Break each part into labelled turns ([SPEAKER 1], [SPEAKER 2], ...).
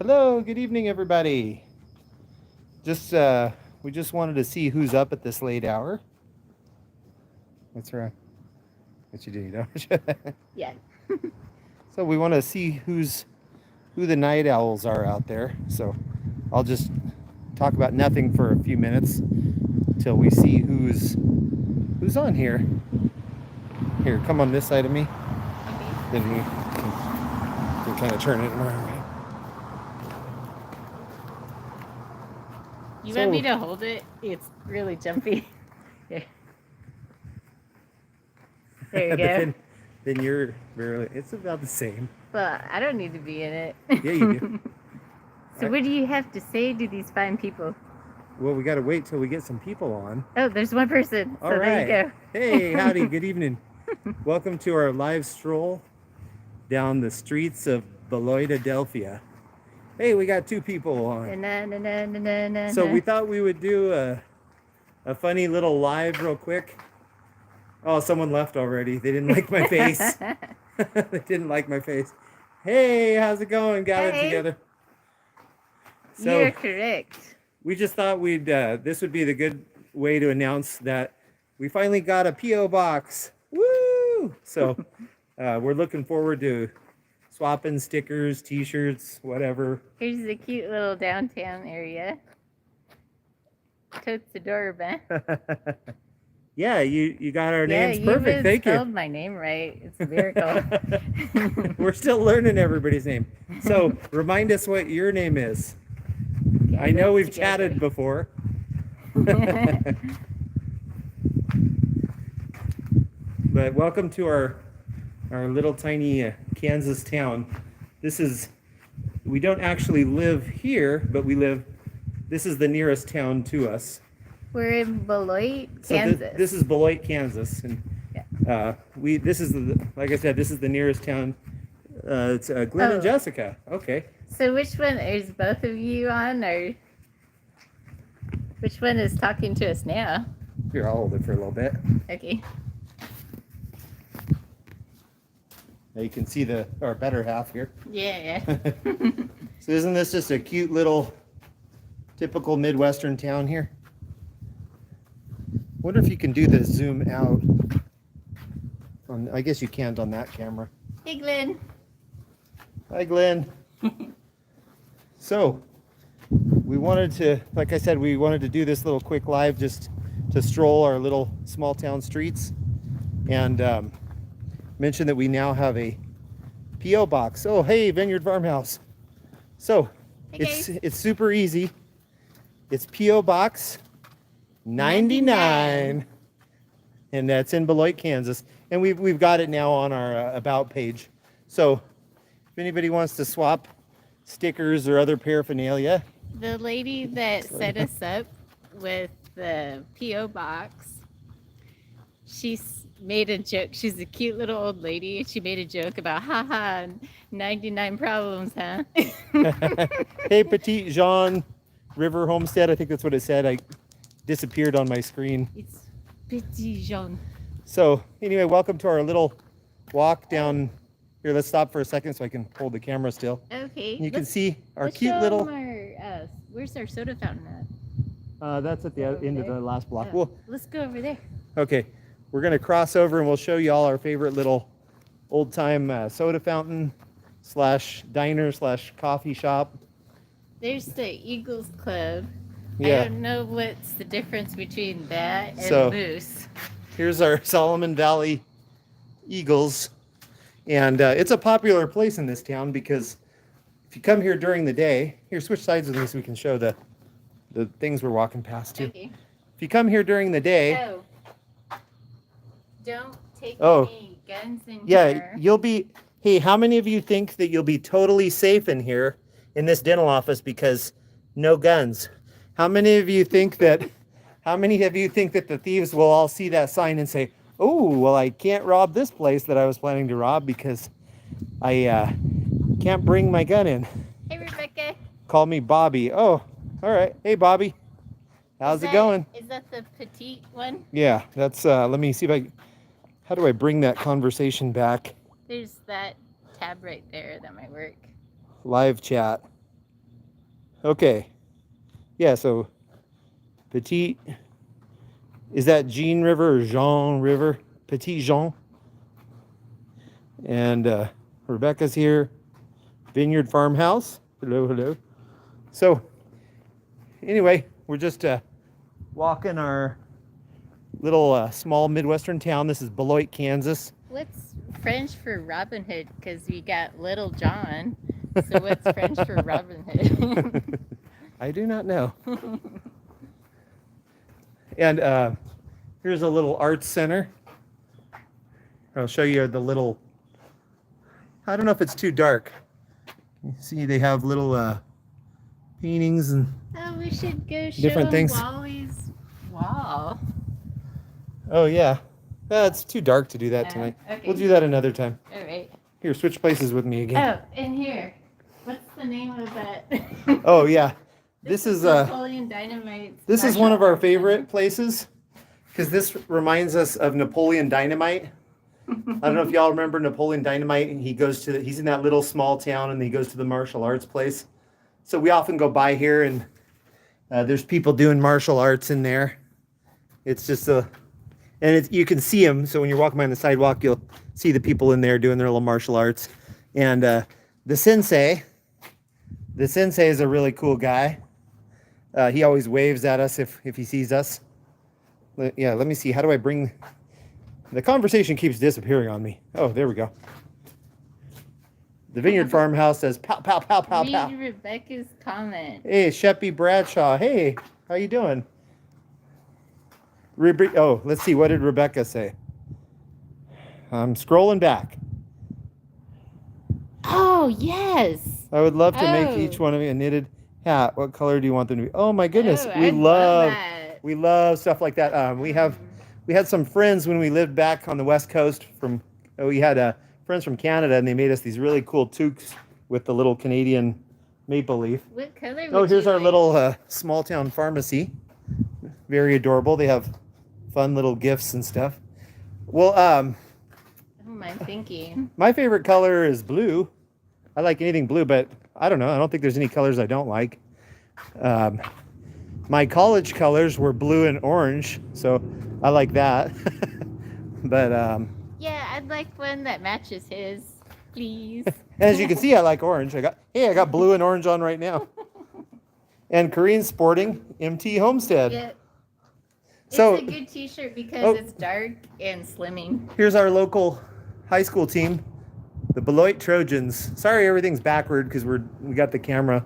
[SPEAKER 1] Hello, good evening, everybody. We just wanted to see who's up at this late hour. What's wrong? What you do, don't you?
[SPEAKER 2] Yeah.
[SPEAKER 1] So we want to see who the night owls are out there. So I'll just talk about nothing for a few minutes till we see who's on here. Here, come on this side of me.
[SPEAKER 2] Okay.
[SPEAKER 1] Then we can kind of turn it around.
[SPEAKER 2] You want me to hold it? It's really jumpy. Here. There you go.
[SPEAKER 1] Then you're really, it's about the same.
[SPEAKER 2] But I don't need to be in it.
[SPEAKER 1] Yeah, you do.
[SPEAKER 2] So what do you have to say to these fine people?
[SPEAKER 1] Well, we got to wait till we get some people on.
[SPEAKER 2] Oh, there's one person. So
[SPEAKER 1] All right.
[SPEAKER 2] There you go.
[SPEAKER 1] Hey, howdy. Good evening. Welcome to our live stroll down the streets of Beloit-Adelphia. Hey, we got two people on. So we thought we would do a funny little live real quick. Oh, someone left already. They didn't like my face. They didn't like my face. Hey, how's it going? Gathered together. So
[SPEAKER 2] you're correct.
[SPEAKER 1] We just thought this would be the good way to announce that we finally got a P.O. box. Woo! So we're looking forward to swapping stickers, t-shirts, whatever.
[SPEAKER 2] Here's the cute little downtown area. Totes adorable.
[SPEAKER 1] Yeah, you got our names
[SPEAKER 2] perfect.
[SPEAKER 1] Thank you.
[SPEAKER 2] You spelled my name right. It's a miracle.
[SPEAKER 1] We're still learning everybody's name. So remind us what your name is. Okay, I know we've chatted before. But welcome to our little tiny Kansas town. We don't actually live here, but this is the nearest town to us.
[SPEAKER 2] We're in Beloit, Kansas.
[SPEAKER 1] So this is Beloit, Kansas, and like I said, this is the nearest town. It's Glenn and Jessica. Okay.
[SPEAKER 2] So which one is both of you on, or which one is talking to us now?
[SPEAKER 1] Here, I'll hold it for a little bit.
[SPEAKER 2] Okay.
[SPEAKER 1] Now you can see our better half here.
[SPEAKER 2] Yeah.
[SPEAKER 1] So isn't this just a cute little typical Midwestern town here? Wonder if you can do the zoom out. I guess you can't on that camera.
[SPEAKER 2] Hey, Glenn.
[SPEAKER 1] Hi, Glenn. So we wanted to, like I said, we wanted to do this little quick live just to stroll our little small town streets and mention that we now have a P.O. box. Oh, hey, Vineyard Farmhouse. So it's super easy. It's P.O. Box 99, and that's in Beloit, Kansas, and we've got it now on our about page. So if anybody wants to swap stickers or other paraphernalia,
[SPEAKER 2] the lady that set us up with the P.O. box, she's made a joke. She's a cute little old lady. She made a joke about 99 problems, huh?
[SPEAKER 1] Hey, Petite Jean River Homestead, I think that's what it said. I disappeared on my screen.
[SPEAKER 2] It's Petit Jean.
[SPEAKER 1] So anyway, welcome to our little walk down here. Let's stop for a second so I can hold the camera still.
[SPEAKER 2] Okay.
[SPEAKER 1] And you can see our cute little.
[SPEAKER 2] Where's our soda fountain at?
[SPEAKER 1] That's at the end of the last block. Well,
[SPEAKER 2] let's go over there.
[SPEAKER 1] Okay, we're gonna cross over and we'll show you all our favorite little old time soda fountain / diner / coffee shop.
[SPEAKER 2] There's the Eagles Club.
[SPEAKER 1] Yeah.
[SPEAKER 2] I don't know what's the difference between that and Moose.
[SPEAKER 1] Here's our Solomon Valley Eagles. And it's a popular place in this town because if you come here during the day, here, switch sides with me so we can show the things we're walking past too.
[SPEAKER 2] Okay.
[SPEAKER 1] If you come here during the day.
[SPEAKER 2] Don't take any guns in here.
[SPEAKER 1] Yeah, hey, how many of you think that you'll be totally safe in here in this dental office because no guns? How many of you think that the thieves will all see that sign and say, oh, well, I can't rob this place that I was planning to rob because I can't bring my gun in?
[SPEAKER 2] Hey, Rebecca.
[SPEAKER 1] Call me Bobby. Oh, all right. Hey, Bobby. How's it going?
[SPEAKER 2] Is that the petite one?
[SPEAKER 1] Yeah, that's, let me see if how do I bring that conversation back?
[SPEAKER 2] There's that tab right there that might work.
[SPEAKER 1] Live chat. Okay. Yeah, so Petit, is that Jean River or Jean River? Petit Jean. And Rebecca's here. Vineyard Farmhouse. Hello, hello. So, anyway, we're just walking our little small Midwestern town. This is Beloit, Kansas.
[SPEAKER 2] What's French for Robin Hood? Because we got Little John. So what's French for Robin Hood?
[SPEAKER 1] I do not know. And here's a little arts center. I'll show you the little, I don't know if it's too dark. You see they have little paintings and
[SPEAKER 2] we should go show
[SPEAKER 1] different things.
[SPEAKER 2] Wally's wall.
[SPEAKER 1] Oh yeah. It's too dark to do that tonight.
[SPEAKER 2] Okay.
[SPEAKER 1] We'll do that another time.
[SPEAKER 2] All right.
[SPEAKER 1] Here, switch places with me again.
[SPEAKER 2] Oh, and here. What's the name of that?
[SPEAKER 1] Oh yeah. This is
[SPEAKER 2] Napoleon Dynamite.
[SPEAKER 1] This is one of our favorite places because this reminds us of Napoleon Dynamite. I don't know if y'all remember Napoleon Dynamite. And he's in that little small town, and he goes to the martial arts place. So we often go by here, and there's people doing martial arts in there. It's just you can see them. So when you're walking by on the sidewalk, you'll see the people in there doing their little martial arts. And the sensei is a really cool guy. He always waves at us if he sees us. Yeah, let me see. How do I bring... The conversation keeps disappearing on me. Oh, there we go. The Vineyard Farmhouse says, pow, pow, pow, pow, pow.
[SPEAKER 2] Read Rebecca's comment.
[SPEAKER 1] Hey, Sheppy Bradshaw. Hey, how you doing? Oh, let's see. What did Rebecca say? I'm scrolling back.
[SPEAKER 2] Oh, yes.
[SPEAKER 1] I would love to make each one of you a knitted hat. What color do you want them to be? Oh my goodness, we love stuff like that. We had some friends when we lived back on the West Coast. We had friends from Canada, and they made us these really cool toques with the little Canadian maple leaf.
[SPEAKER 2] What color?
[SPEAKER 1] Here's our little small town pharmacy. Very adorable. They have fun little gifts and stuff. Well,
[SPEAKER 2] who am I thinking?
[SPEAKER 1] My favorite color is blue. I like anything blue, but I don't know. I don't think there's any colors I don't like. My college colors were blue and orange, so I like that. But
[SPEAKER 2] yeah, I'd like one that matches his, please.
[SPEAKER 1] As you can see, I like orange. I got blue and orange on right now. And Corinne's sporting MT Homestead.
[SPEAKER 2] Yeah. It's a good t-shirt because it's dark and slimming.
[SPEAKER 1] Here's our local high school team, the Beloit Trojans. Sorry everything's backward because we got the camera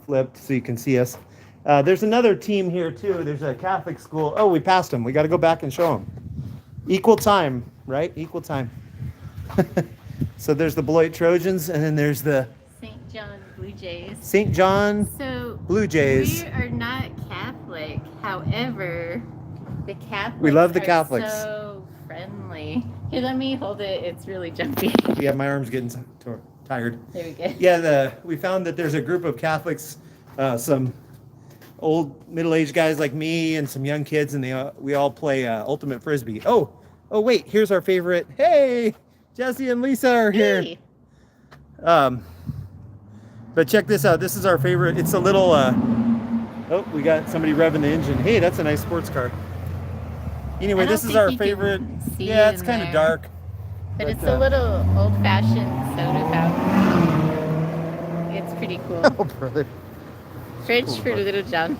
[SPEAKER 1] flipped so you can see us. There's another team here too. There's a Catholic school. Oh, we passed them. We got to go back and show them. Equal time, right? Equal time. So there's the Beloit Trojans, and then there's the
[SPEAKER 2] St. John Blue Jays.
[SPEAKER 1] St. John Blue Jays.
[SPEAKER 2] We are not Catholic. However, the Catholics
[SPEAKER 1] we love the Catholics.
[SPEAKER 2] So friendly. Here, let me hold it. It's really jumpy.
[SPEAKER 1] Yeah, my arm's getting tired.
[SPEAKER 2] There we go.
[SPEAKER 1] Yeah, we found that there's a group of Catholics, some old middle-aged guys like me and some young kids, and we all play ultimate frisbee. Oh wait, here's our favorite. Hey, Jesse and Lisa are here.
[SPEAKER 2] Hey.
[SPEAKER 1] But check this out. This is our favorite. It's a little we got somebody revving the engine. Hey, that's a nice sports car. Anyway, this is our favorite. Yeah, it's kind of dark.
[SPEAKER 2] But it's a little old-fashioned soda fountain. It's pretty cool.
[SPEAKER 1] Oh, brother.
[SPEAKER 2] French for Little John.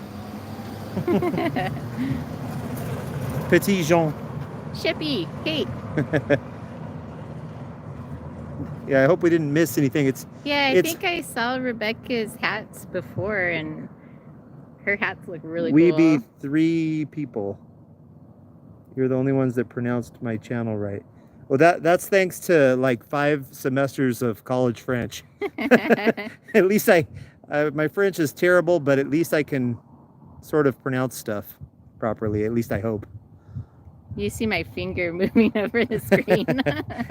[SPEAKER 1] Petit Jean.
[SPEAKER 2] Shippy, hey.
[SPEAKER 1] Yeah, I hope we didn't miss anything.
[SPEAKER 2] I think I saw Rebecca's hats before, and her hats look really cool.
[SPEAKER 1] We be 3 people. You're the only ones that pronounced my channel right. Well, that's thanks to like 5 semesters of college French. At least my French is terrible, but at least I can sort of pronounce stuff properly. At least I hope.
[SPEAKER 2] You see my finger moving over the screen.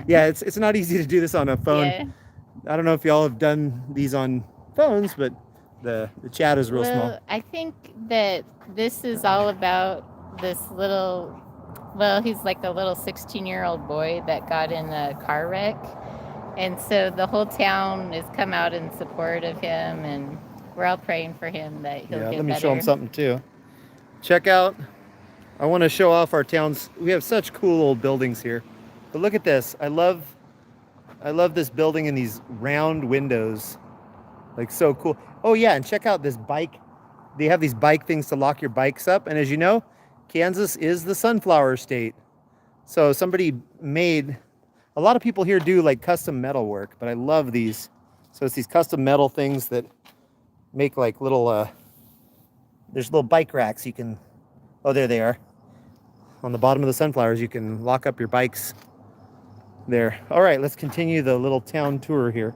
[SPEAKER 1] Yeah, it's not easy to do this on a phone.
[SPEAKER 2] Yeah.
[SPEAKER 1] I don't know if y'all have done these on phones, but the chat is real small.
[SPEAKER 2] I think that this is all about this little, he's like a little 16-year-old boy that got in a car wreck. And so the whole town has come out in support of him, and we're all praying for him that he'll get better.
[SPEAKER 1] Let me show him something too. Check out, I want to show off our towns. We have such cool old buildings here. But look at this. I love this building and these round windows. Like, so cool. Oh yeah, and check out this bike. They have these bike things to lock your bikes up. And as you know, Kansas is the sunflower state. So somebody made, a lot of people here do like custom metal work, but I love these. So it's these custom metal things that make like little, there's little bike racks you can, oh, there they are. On the bottom of the sunflowers, you can lock up your bikes there. All right, let's continue the little town tour here.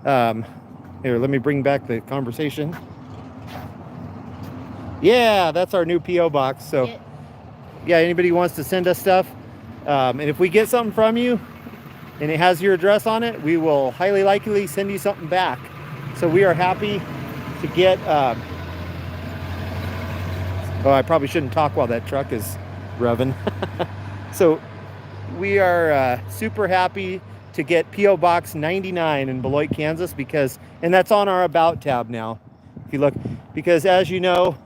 [SPEAKER 1] Here, let me bring back the conversation. Yeah, that's our new P.O. box. So, yeah, anybody wants to send us stuff, and if we get something from you and it has your address on it, we will highly likely send you something back. So we are happy to get, oh, I probably shouldn't talk while that truck is revving. So we are super happy to get P.O. Box 99 in Beloit, Kansas, because, and that's on our About tab now, if you look, because as you know,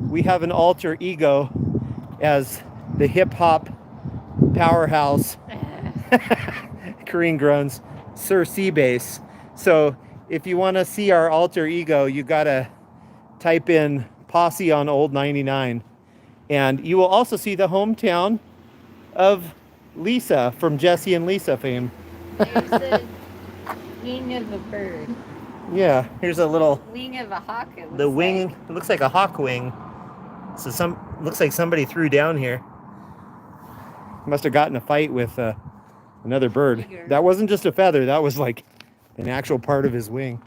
[SPEAKER 1] we have an alter ego as the hip-hop powerhouse, Korean groans, Sir Seabase. So if you want to see our alter ego, you gotta type in Posse on Old 99, and you will also see the hometown of Lisa from Jesse and Lisa fame.
[SPEAKER 2] There's a wing of a bird.
[SPEAKER 1] Yeah, here's a little
[SPEAKER 2] wing of a hawk.
[SPEAKER 1] The wing, like. It looks like a hawk wing. So looks like somebody threw down here. Must have gotten a fight with another bird. Bigger. That wasn't just a feather. That was like an actual part of his wing.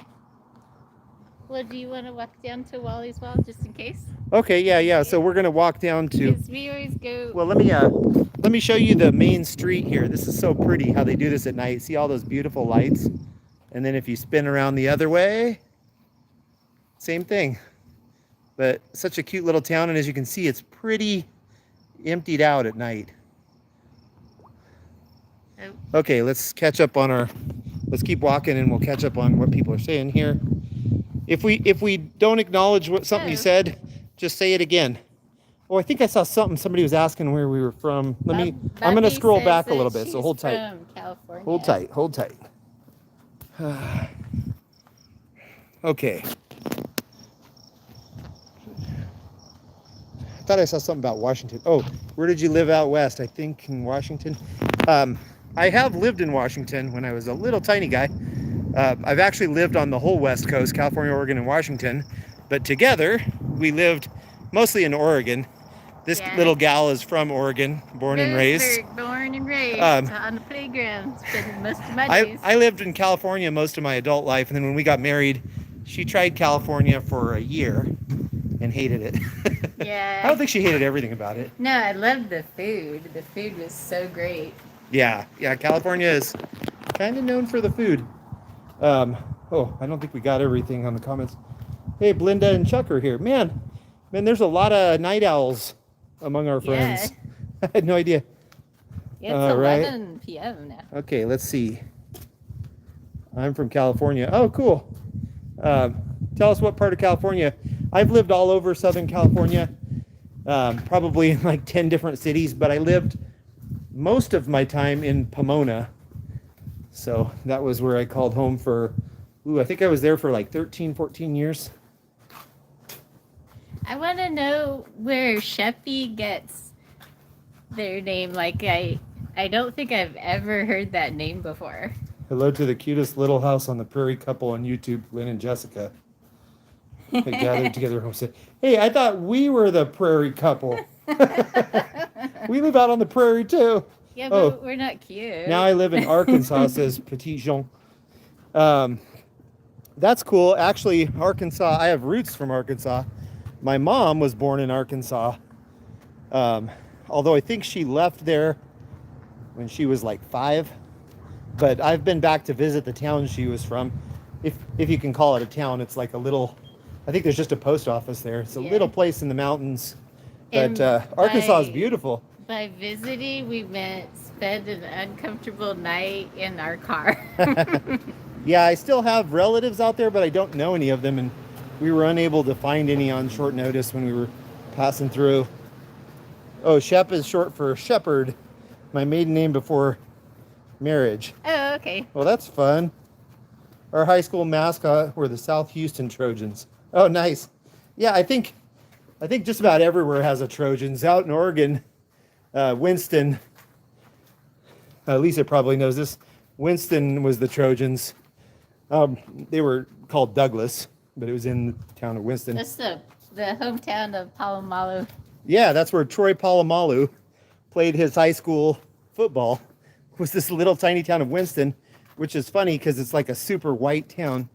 [SPEAKER 2] Well, do you want to walk down to Wally's Wall just in case?
[SPEAKER 1] Okay, yeah. So we're gonna walk down to.
[SPEAKER 2] Because we always go.
[SPEAKER 1] Well, let me show you the main street here. This is so pretty how they do this at night. See all those beautiful lights? And then if you spin around the other way, same thing. But such a cute little town, and as you can see, it's pretty emptied out at night. Oh. Okay, let's catch up on let's keep walking and we'll catch up on what people are saying here. If we don't acknowledge something you said, just say it again. Oh, I think I saw something. Somebody was asking where we were from. I'm going to scroll back a little bit, so hold tight.
[SPEAKER 2] From California.
[SPEAKER 1] Hold tight. Okay. I thought I saw something about Washington. Oh, where did you live out west? I think in Washington. I have lived in Washington when I was a little tiny guy. I've actually lived on the whole West Coast, California, Oregon, and Washington. But together, we lived mostly in Oregon. This little gal is from Oregon, born and raised.
[SPEAKER 2] Born and raised on the playground, spending most of my days.
[SPEAKER 1] I lived in California most of my adult life, and then when we got married, she tried California for a year and hated it.
[SPEAKER 2] Yeah.
[SPEAKER 1] I don't think she hated everything about it.
[SPEAKER 2] No, I loved the food. The food was so great.
[SPEAKER 1] Yeah, California is kind of known for the food. Oh, I don't think we got everything on the comments. Hey, Belinda and Chuck are here. Man, there's a lot of night owls among our friends. I had no idea.
[SPEAKER 2] It's 11 p.m. now.
[SPEAKER 1] Okay, let's see. I'm from California. Oh, cool. Tell us what part of California. I've lived all over Southern California, probably in like 10 different cities, but I lived most of my time in Pomona. So that was where I called home for, I think I was there for like 13, 14 years.
[SPEAKER 2] I want to know where Sheppy gets their name. Like, I don't think I've ever heard that name before.
[SPEAKER 1] Hello to the cutest little house on the prairie couple on YouTube, Lynn and Jessica. They gathered together and said, hey, I thought we were the prairie couple. We live out on the prairie too.
[SPEAKER 2] Yeah, but we're not cute.
[SPEAKER 1] Now I live in Arkansas, says Petit Jean. That's cool. Actually, Arkansas, I have roots from Arkansas. My mom was born in Arkansas. Although I think she left there when she was like 5. But I've been back to visit the town she was from. If you can call it a town, it's like a little, I think there's just a post office there. It's a little place in the mountains. But Arkansas is beautiful.
[SPEAKER 2] By visiting, we meant spend an uncomfortable night in our car.
[SPEAKER 1] Yeah, I still have relatives out there, but I don't know any of them, and we were unable to find any on short notice when we were passing through. Oh, Shep is short for shepherd, my maiden name before marriage.
[SPEAKER 2] Oh, okay.
[SPEAKER 1] Well, that's fun. Our high school mascot were the South Houston Trojans. Oh, nice. Yeah, I think just about everywhere has a Trojans. Out in Oregon, Winston, Lisa probably knows this. Winston was the Trojans. They were called Douglas, but it was in the town of Winston.
[SPEAKER 2] That's the hometown of Palomalu.
[SPEAKER 1] Yeah, that's where Troy Polamalu played his high school football. Was this little tiny town of Winston, which is funny because it's like a super white town.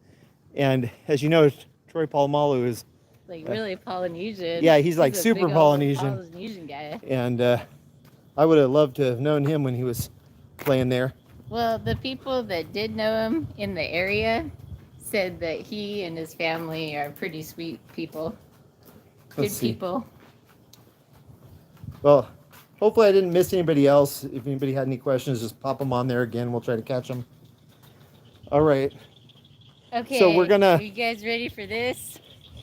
[SPEAKER 1] And as you know, Troy Polamalu is
[SPEAKER 2] like really Polynesian.
[SPEAKER 1] Yeah, he's like super Polynesian.
[SPEAKER 2] Polynesian guy.
[SPEAKER 1] And I would have loved to have known him when he was playing there.
[SPEAKER 2] Well, the people that did know him in the area said that he and his family are pretty sweet people. Good people.
[SPEAKER 1] Well, hopefully I didn't miss anybody else. If anybody had any questions, just pop them on there again. We'll try to catch them. All right.
[SPEAKER 2] Okay.
[SPEAKER 1] So we're gonna.
[SPEAKER 2] Are you guys ready for this?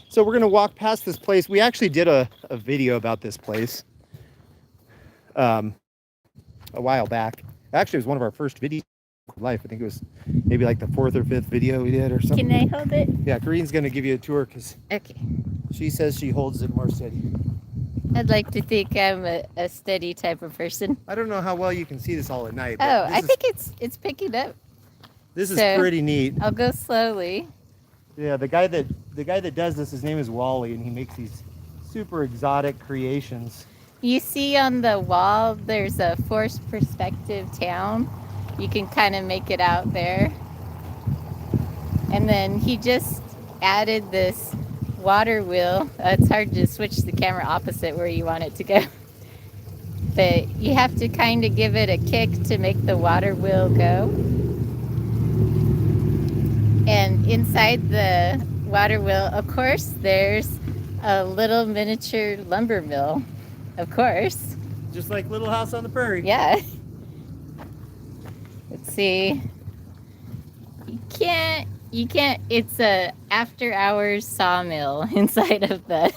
[SPEAKER 1] So we're gonna walk past this place. We actually did a video about this place a while back. Actually, it was one of our first videos in life. I think it was maybe like the 4th or 5th video we did or something.
[SPEAKER 2] Can I hold it?
[SPEAKER 1] Yeah, Kareen's gonna give you a tour because she says she holds it more steady.
[SPEAKER 2] I'd like to think I'm a steady type of person.
[SPEAKER 1] I don't know how well you can see this all at night.
[SPEAKER 2] Oh, I think it's picking up.
[SPEAKER 1] This is pretty neat.
[SPEAKER 2] I'll go slowly.
[SPEAKER 1] Yeah, the guy that does this, his name is Wally, and he makes these super exotic creations.
[SPEAKER 2] You see on the wall, there's a forced perspective town. You can kind of make it out there. And then he just added this water wheel. It's hard to switch the camera opposite where you want it to go. But you have to kind of give it a kick to make the water wheel go. And inside the water wheel, of course, there's a little miniature lumber mill. Of course.
[SPEAKER 1] Just like Little House on the Prairie.
[SPEAKER 2] Yeah. Let's see. You can't, it's a after hours sawmill inside of the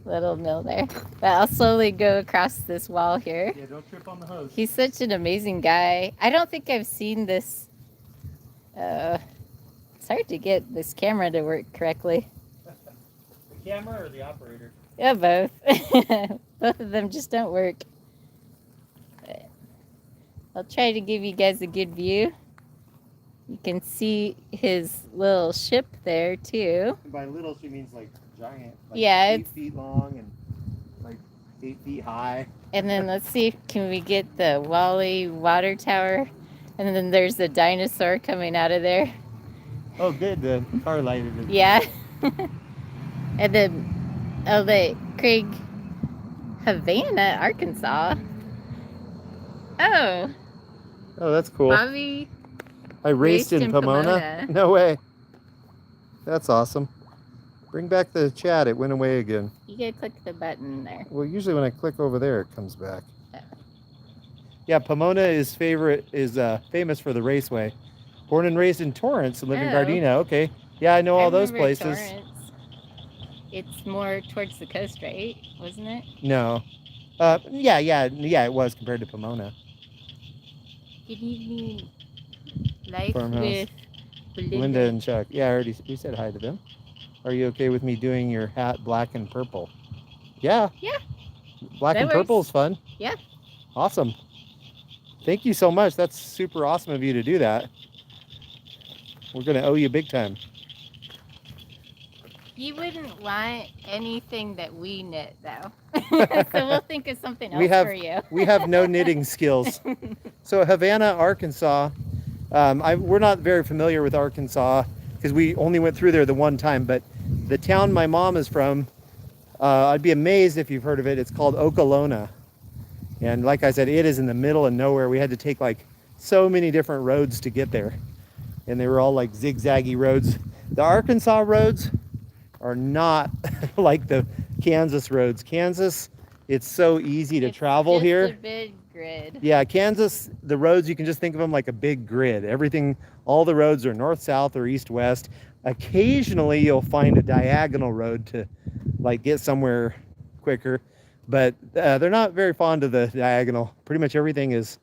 [SPEAKER 2] little mill there. But I'll slowly go across this wall here.
[SPEAKER 1] Yeah, don't trip on the hose.
[SPEAKER 2] He's such an amazing guy. I don't think I've seen this. It's hard to get this camera to work correctly.
[SPEAKER 1] The camera or the operator?
[SPEAKER 2] Yeah, both. Both of them just don't work. But I'll try to give you guys a good view. You can see his little ship there too.
[SPEAKER 1] And by little, she means like giant. Like
[SPEAKER 2] yeah,
[SPEAKER 1] 8 feet long and like 8 feet high.
[SPEAKER 2] And then let's see, can we get the Wally water tower? And then there's a dinosaur coming out of there.
[SPEAKER 1] Oh, good. The car lighted it.
[SPEAKER 2] Yeah. And then Craig, Havana, Arkansas. Oh,
[SPEAKER 1] that's cool.
[SPEAKER 2] Bobby
[SPEAKER 1] I raced in Pomona? No way. That's awesome. Bring back the chat. It went away again.
[SPEAKER 2] You gotta click the button there.
[SPEAKER 1] Well, usually when I click over there, it comes back. Yeah, Pomona is famous for the raceway. Born and raised in Torrance and live in Gardena. Okay. Yeah, I know all those places.
[SPEAKER 2] Torrance. It's more towards the coast, right? Wasn't it?
[SPEAKER 1] No. Yeah, it was compared to Pomona.
[SPEAKER 2] Good evening, Life
[SPEAKER 1] Farmhouse.
[SPEAKER 2] with
[SPEAKER 1] Linda and Chuck. Yeah, we said hi to them. Are you okay with me doing your hat black and purple? Yeah.
[SPEAKER 2] Yeah.
[SPEAKER 1] Black and purple is fun.
[SPEAKER 2] Yeah.
[SPEAKER 1] Awesome. Thank you so much. That's super awesome of you to do that. We're going to owe you big time.
[SPEAKER 2] You wouldn't want anything that we knit, though. So we'll think of something else for you.
[SPEAKER 1] We have no knitting skills. So Havana, Arkansas. We're not very familiar with Arkansas because we only went through there the one time. But the town my mom is from, I'd be amazed if you've heard of it. It's called Okolona. And like I said, it is in the middle of nowhere. We had to take like so many different roads to get there. And they were all like zigzaggy roads. The Arkansas roads are not like the Kansas roads. Kansas, it's so easy to travel here.
[SPEAKER 2] It's a big grid.
[SPEAKER 1] Yeah, Kansas, the roads, you can just think of them like a big grid. Everything, all the roads are north-south or east-west. Occasionally, you'll find a diagonal road to like get somewhere quicker, but they're not very fond of the diagonal. Pretty much everything is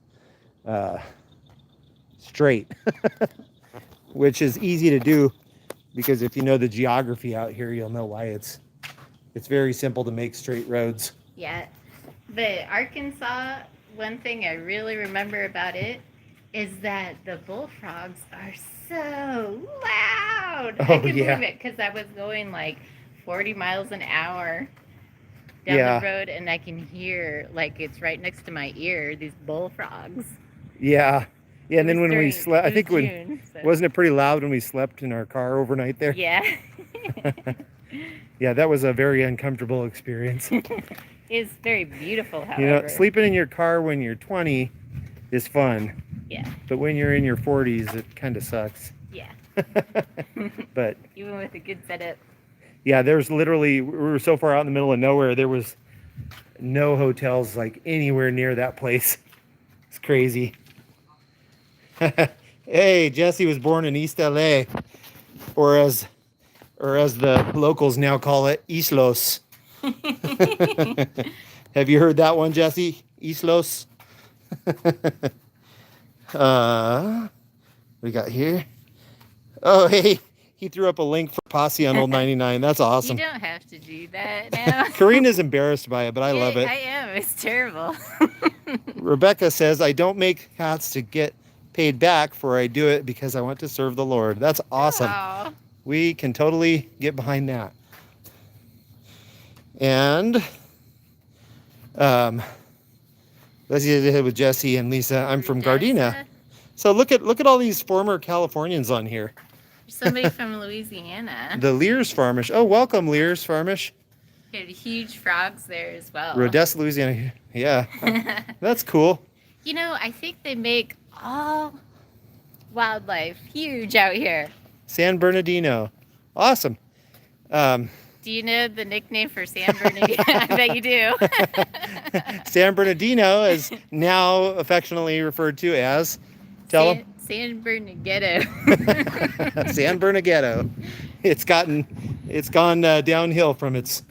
[SPEAKER 1] straight, which is easy to do because if you know the geography out here, you'll know why it's very simple to make straight roads.
[SPEAKER 2] Yeah, but Arkansas, one thing I really remember about it is that the bullfrogs are so loud.
[SPEAKER 1] Oh,
[SPEAKER 2] I can
[SPEAKER 1] yeah.
[SPEAKER 2] believe it because I was going like 40 miles an hour down the road, and I can hear, like, it's right next to my ear, these bullfrogs.
[SPEAKER 1] Yeah. Yeah, and then when we slept, I think
[SPEAKER 2] June,
[SPEAKER 1] wasn't it pretty loud when we slept in our car overnight there?
[SPEAKER 2] Yeah.
[SPEAKER 1] Yeah, that was a very uncomfortable experience.
[SPEAKER 2] It's very beautiful, however.
[SPEAKER 1] You know, sleeping in your car when you're 20 is fun.
[SPEAKER 2] Yeah.
[SPEAKER 1] But when you're in your 40s, it kind of sucks.
[SPEAKER 2] Yeah.
[SPEAKER 1] But
[SPEAKER 2] even with a good setup.
[SPEAKER 1] Yeah, there's literally, we were so far out in the middle of nowhere, there was no hotels like anywhere near that place. It's crazy. Hey, Jesse was born in East LA, or as the locals now call it, Islos. Have you heard that one, Jesse? Islos. We got here. Oh, hey, he threw up a link for Posse on Old 99. That's awesome.
[SPEAKER 2] You don't have to do that now.
[SPEAKER 1] Karina's embarrassed by it, but I love it.
[SPEAKER 2] I am. It's terrible.
[SPEAKER 1] Rebecca says, I don't make hats to get paid back, for I do it because I want to serve the Lord. That's awesome.
[SPEAKER 2] Aww.
[SPEAKER 1] We can totally get behind that. And let's get ahead with Jesse and Lisa. I'm from Gardena. So look at all these former Californians on here.
[SPEAKER 2] Somebody from Louisiana.
[SPEAKER 1] The Lears Farmish. Oh, welcome, Lears Farmish.
[SPEAKER 2] You had huge frogs there as well.
[SPEAKER 1] Rodessa, Louisiana. Yeah. That's cool.
[SPEAKER 2] You know, I think they make all wildlife huge out here.
[SPEAKER 1] San Bernardino. Awesome.
[SPEAKER 2] Do you know the nickname for San Bernardino? I bet you do.
[SPEAKER 1] San Bernardino is now affectionately referred to as, tell them.
[SPEAKER 2] San Bernardino.
[SPEAKER 1] San Bernardino. It's gone downhill from its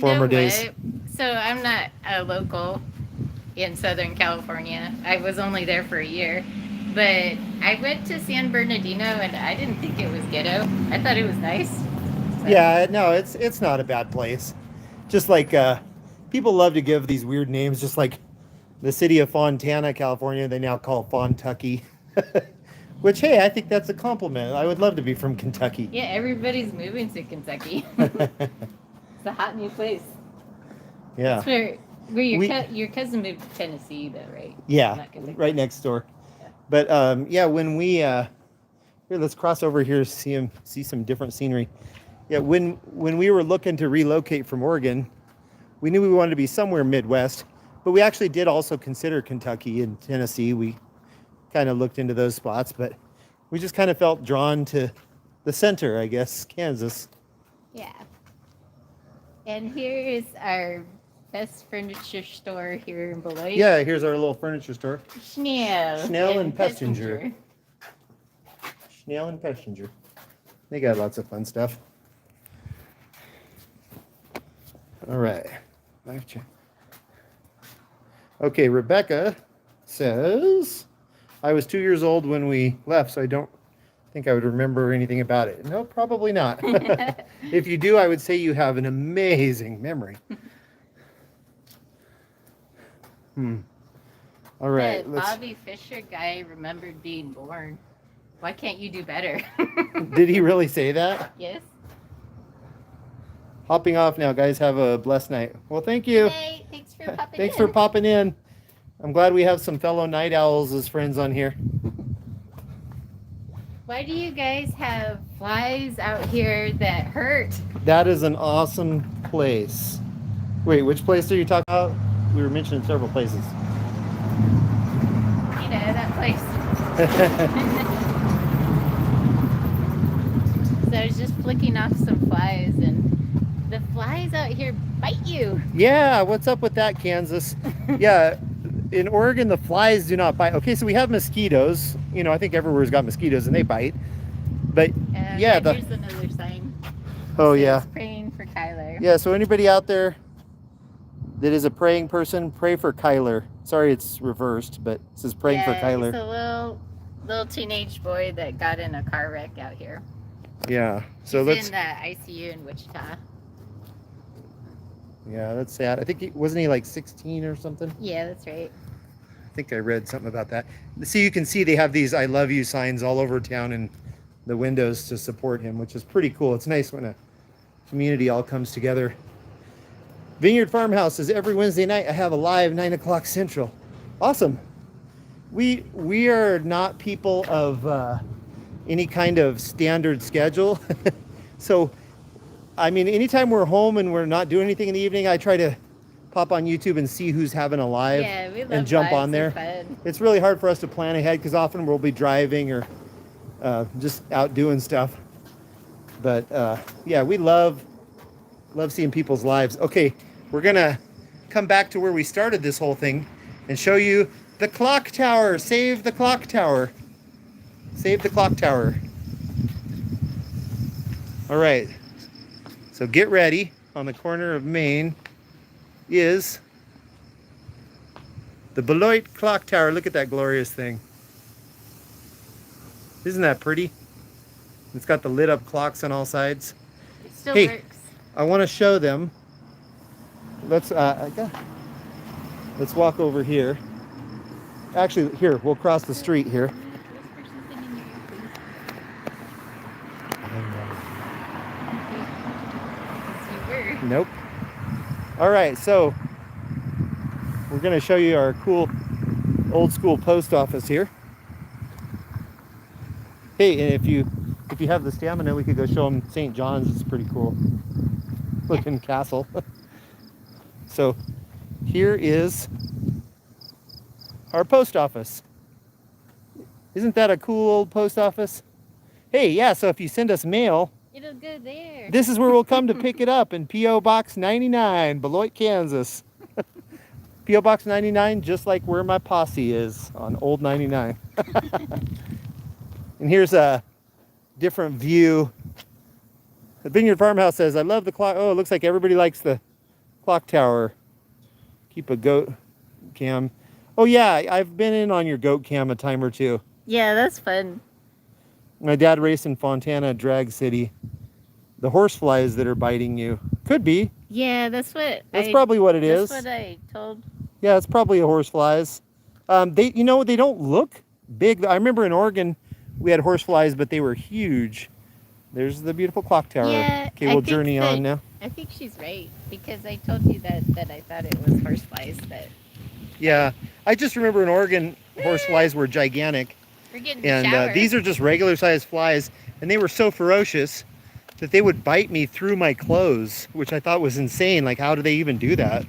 [SPEAKER 1] former days.
[SPEAKER 2] So I'm not a local in Southern California. I was only there for a year. But I went to San Bernardino and I didn't think it was ghetto. I thought it was nice. So.
[SPEAKER 1] Yeah, no, it's not a bad place. Just like people love to give these weird names, just like the city of Fontana, California, they now call Fontucky. Which, hey, I think that's a compliment. I would love to be from Kentucky.
[SPEAKER 2] Yeah, everybody's moving to Kentucky. It's a hot new place.
[SPEAKER 1] Yeah.
[SPEAKER 2] That's where your cousin moved to Tennessee, though, right?
[SPEAKER 1] Yeah, right next door. Yeah. But yeah, when we here, let's cross over here, see some different scenery. Yeah, when we were looking to relocate from Oregon, we knew we wanted to be somewhere Midwest, but we actually did also consider Kentucky and Tennessee. We kind of looked into those spots, but we just kind of felt drawn to the center, I guess, Kansas.
[SPEAKER 2] Yeah. And here is our best furniture store here in Beloit.
[SPEAKER 1] Yeah, here's our little furniture store.
[SPEAKER 2] Schnell
[SPEAKER 1] and Pestinger. Schnell and Pestinger. They got lots of fun stuff. All right. Okay, Rebecca says, I was 2 years old when we left, so I don't think I would remember anything about it. No, probably not. If you do, I would say you have an amazing memory. All right.
[SPEAKER 2] The Bobby Fischer guy remembered being born. Why can't you do better?
[SPEAKER 1] Did he really say that?
[SPEAKER 2] Yes.
[SPEAKER 1] Hopping off now, guys. Have a blessed night. Well, thank you.
[SPEAKER 2] Hey, thanks for popping in.
[SPEAKER 1] Thanks for popping in. I'm glad we have some fellow night owls as friends on here.
[SPEAKER 2] Why do you guys have flies out here that hurt?
[SPEAKER 1] That is an awesome place. Wait, which place are you talking about? We were mentioning several places.
[SPEAKER 2] You know, that place. So I was just flicking off some flies, and the flies out here bite you.
[SPEAKER 1] Yeah, what's up with that, Kansas? Yeah, in Oregon, the flies do not bite. Okay, so we have mosquitoes. You know, I think everywhere's got mosquitoes and they bite. But yeah,
[SPEAKER 2] here's another sign.
[SPEAKER 1] Oh yeah.
[SPEAKER 2] Praying for Kyler.
[SPEAKER 1] Yeah, so anybody out there that is a praying person, pray for Kyler. Sorry, it's reversed, but it says praying for Kyler.
[SPEAKER 2] He's a little teenage boy that got in a car wreck out here.
[SPEAKER 1] Yeah. So
[SPEAKER 2] he's in the ICU in Wichita.
[SPEAKER 1] Yeah, that's sad. I think wasn't he like 16 or something?
[SPEAKER 2] Yeah, that's right.
[SPEAKER 1] I think I read something about that. So you can see they have these I love you signs all over town in the windows to support him, which is pretty cool. It's nice when a community all comes together. Vineyard Farmhouse is every Wednesday night. I have a live 9 o'clock Central. Awesome. We are not people of any kind of standard schedule. So, I mean, anytime we're home and we're not doing anything in the evening, I try to pop on YouTube and see who's having a live and jump on there. It's really hard for us to plan ahead because often we'll be driving or just out doing stuff. But yeah, we love seeing people's lives. Okay, we're gonna come back to where we started this whole thing and show you the clock tower. Save the clock tower. Save the clock tower. All right, so get ready. On the corner of Main is the Beloit clock tower. Look at that glorious thing. Isn't that pretty? It's got the lit up clocks on all sides.
[SPEAKER 2] It still works.
[SPEAKER 1] I want to show them. Let's walk over here. Actually, here, we'll cross the street here. Nope. All right, so we're going to show you our cool old school post office here. Hey, and if you have the stamina, we could go show them St. John's. It's pretty cool looking castle. So here is our post office. Isn't that a cool old post office? Hey, yeah, so if you send us mail,
[SPEAKER 2] it'll go there.
[SPEAKER 1] This is where we'll come to pick it up in P.O. Box 99, Beloit, Kansas. P.O. Box 99, just like where my posse is on Old 99. And here's a different view. The Vineyard Farmhouse says, I love the clock. Oh, it looks like everybody likes the clock tower. Keep a goat cam. Oh, yeah, I've been in on your goat cam a time or two.
[SPEAKER 2] Yeah, that's fun.
[SPEAKER 1] My dad raced in Fontana, Drag City. The horseflies that are biting you. Could be.
[SPEAKER 2] Yeah, that's
[SPEAKER 1] probably what it is.
[SPEAKER 2] That's what I told.
[SPEAKER 1] Yeah, it's probably a horseflies. They don't look big. I remember in Oregon, we had horseflies, but they were huge. There's the beautiful clock tower.
[SPEAKER 2] Yeah,
[SPEAKER 1] okay, we'll journey on now.
[SPEAKER 2] I think she's right, because I told you that I thought it was horseflies.
[SPEAKER 1] Yeah, I just remember in Oregon, horseflies were gigantic.
[SPEAKER 2] We're getting the shower.
[SPEAKER 1] These are just regular sized flies, and they were so ferocious that they would bite me through my clothes, which I thought was insane. Like, how do they even do that?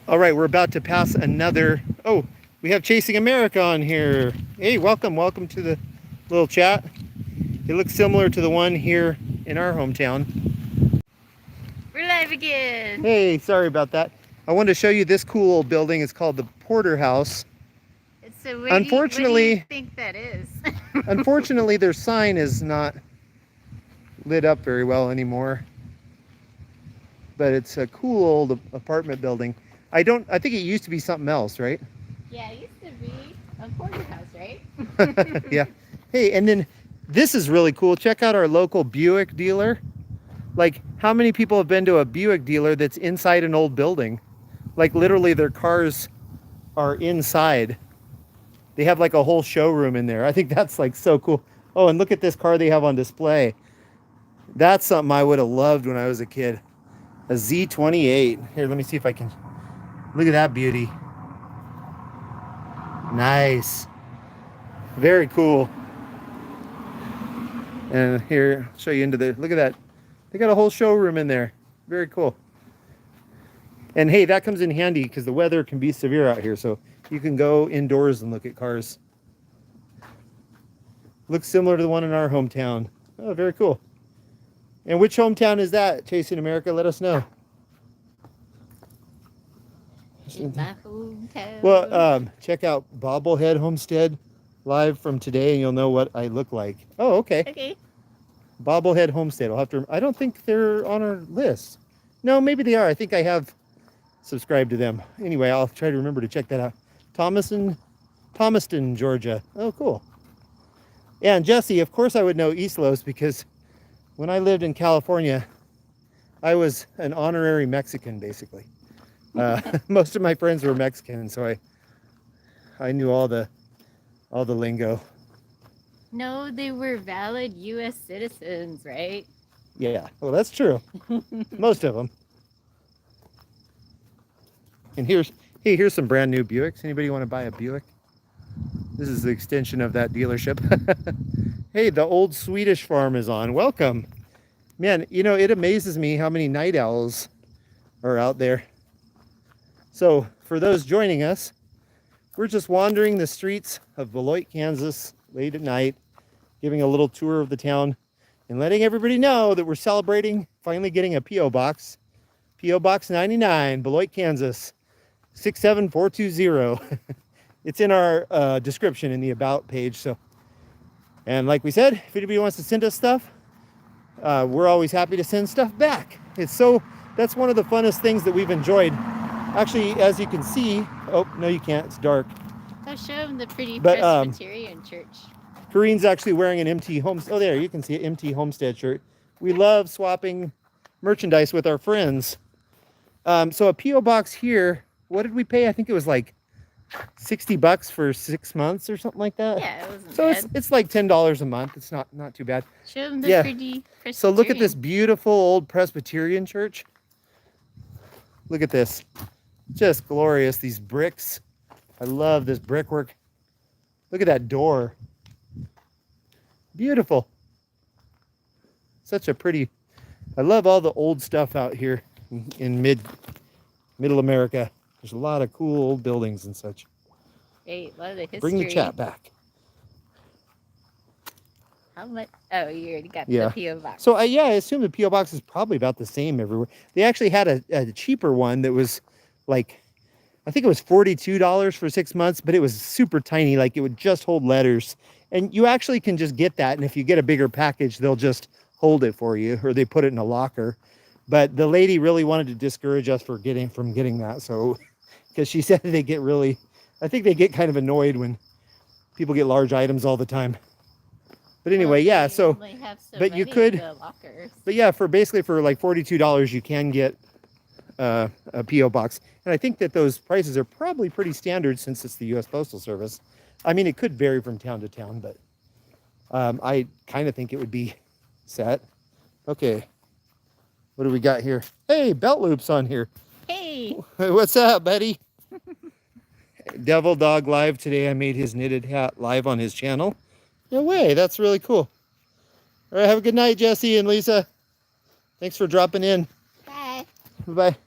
[SPEAKER 1] All right, we're about to pass another. Oh, we have Chasing America on here. Hey, welcome to the little chat. It looks similar to the one here in our hometown.
[SPEAKER 2] We're live again.
[SPEAKER 1] Hey, sorry about that. I wanted to show you this cool old building. It's called the Porter House.
[SPEAKER 2] So
[SPEAKER 1] unfortunately,
[SPEAKER 2] what do you think that is?
[SPEAKER 1] Unfortunately, their sign is not lit up very well anymore. But it's a cool old apartment building. I think it used to be something else, right?
[SPEAKER 2] Yeah, it used to be a Porter House, right?
[SPEAKER 1] Yeah. Hey, and then this is really cool. Check out our local Buick dealer. Like, how many people have been to a Buick dealer that's inside an old building? Like, literally their cars are inside. They have like a whole showroom in there. I think that's like so cool. Oh, and look at this car they have on display. That's something I would have loved when I was a kid. A Z28. Here, let me see if I can. Look at that beauty. Nice. Very cool. And here, I'll show you into the, look at that. They got a whole showroom in there. Very cool. And hey, that comes in handy because the weather can be severe out here. So you can go indoors and look at cars. Looks similar to the one in our hometown. Oh, very cool. And which hometown is that, Chasing America? Let us know.
[SPEAKER 2] in my hometown.
[SPEAKER 1] Well, check out Bobblehead Homestead live from today, and you'll know what I look like. Oh, okay.
[SPEAKER 2] Okay.
[SPEAKER 1] Bobblehead Homestead. I'll have to. I don't think they're on our list. No, maybe they are. I think I have subscribed to them. Anyway, I'll try to remember to check that out. Thomaston, Georgia. Oh, cool. Yeah, and Jesse, of course I would know East Los because when I lived in California, I was an honorary Mexican, basically. Most of my friends were Mexican, so I knew all the lingo.
[SPEAKER 2] No, they were valid U.S. citizens, right?
[SPEAKER 1] Yeah, well, that's true. Most of them. And here's some brand new Buicks. Anybody want to buy a Buick? This is the extension of that dealership. Hey, the old Swedish farm is on. Welcome. Man, you know, it amazes me how many night owls are out there. So for those joining us, we're just wandering the streets of Beloit, Kansas late at night, giving a little tour of the town and letting everybody know that we're celebrating finally getting a P.O. Box. P.O. Box 99, Beloit, Kansas, 67420. It's in our description in the About page. So, and like we said, if anybody wants to send us stuff, we're always happy to send stuff back. That's one of the funnest things that we've enjoyed. Actually, as you can see, oh, no, you can't, it's dark.
[SPEAKER 2] I'll show them the pretty Presbyterian church.
[SPEAKER 1] Kareen's actually wearing an MT Homestead. Oh, there, you can see an MT Homestead shirt. We love swapping merchandise with our friends. So a P.O. Box here, what did we pay? I think it was like $60 for 6 months or something like that.
[SPEAKER 2] Yeah, it wasn't
[SPEAKER 1] so
[SPEAKER 2] bad.
[SPEAKER 1] it's like $10 a month. It's not too bad.
[SPEAKER 2] Show them the pretty Presbyterian.
[SPEAKER 1] So look at this beautiful old Presbyterian church. Look at this. Just glorious, these bricks. I love this brickwork. Look at that door. Beautiful. Such a pretty, I love all the old stuff out here in middle America. There's a lot of cool old buildings and such.
[SPEAKER 2] Hey, a lot of the history.
[SPEAKER 1] Bring the chat back.
[SPEAKER 2] How much? Oh, you already got the P.O. Box.
[SPEAKER 1] So I assume the P.O. Box is probably about the same everywhere. They actually had a cheaper one that was like, I think it was $42 for 6 months, but it was super tiny. Like it would just hold letters. And you actually can just get that. And if you get a bigger package, they'll just hold it for you, or they put it in a locker. But the lady really wanted to discourage us from getting that. So, because she said they get really, I think they get kind of annoyed when people get large items all the time. But anyway, yeah, so but you could, but yeah, for like $42, you can get a P.O. Box. And I think that those prices are probably pretty standard since it's the U.S. Postal Service. I mean, it could vary from town to town, but I kind of think it would be set. Okay, what do we got here? Hey, Belt Loop's on here.
[SPEAKER 2] Hey.
[SPEAKER 1] What's up, buddy? Devil Dog Live today. I made his knitted hat live on his channel. No way, that's really cool. All right, have a good night, Jesse and Lisa. Thanks for dropping in.
[SPEAKER 2] Bye.
[SPEAKER 1] Bye-bye.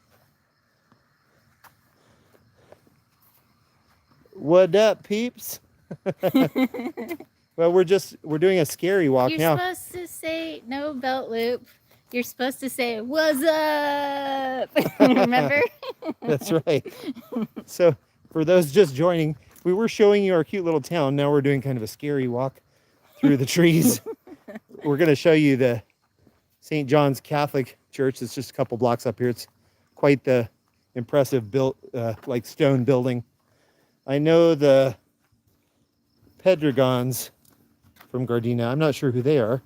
[SPEAKER 1] What up, peeps? Well, we're doing a scary walk now.
[SPEAKER 2] You're supposed to say, no, Belt Loop. You're supposed to say, what's up? Remember?
[SPEAKER 1] That's right. So for those just joining, we were showing you our cute little town. Now we're doing kind of a scary walk through the trees. We're going to show you the St. John's Catholic Church. It's just a couple blocks up here. It's quite the impressive like stone building. I know the Pedragons from Gardena. I'm not sure who they are.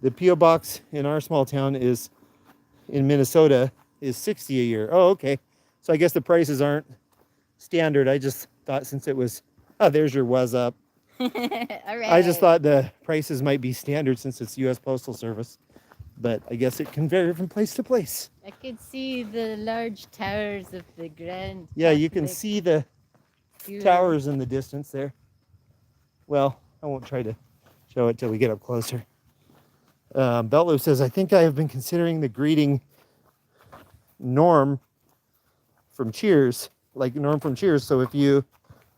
[SPEAKER 1] The P.O. Box in our small town in Minnesota is $60 a year. Oh, okay. So I guess the prices aren't standard. I just thought since it was, there's your was up.
[SPEAKER 2] All right.
[SPEAKER 1] I just thought the prices might be standard since it's U.S. Postal Service, but I guess it can vary from place to place.
[SPEAKER 2] I could see the large towers of the Grand.
[SPEAKER 1] Yeah, you can see the towers in the distance there. Well, I won't try to show it till we get up closer. Beltloop says, I think I have been considering the greeting Norm from Cheers, like Norm from Cheers. So if you,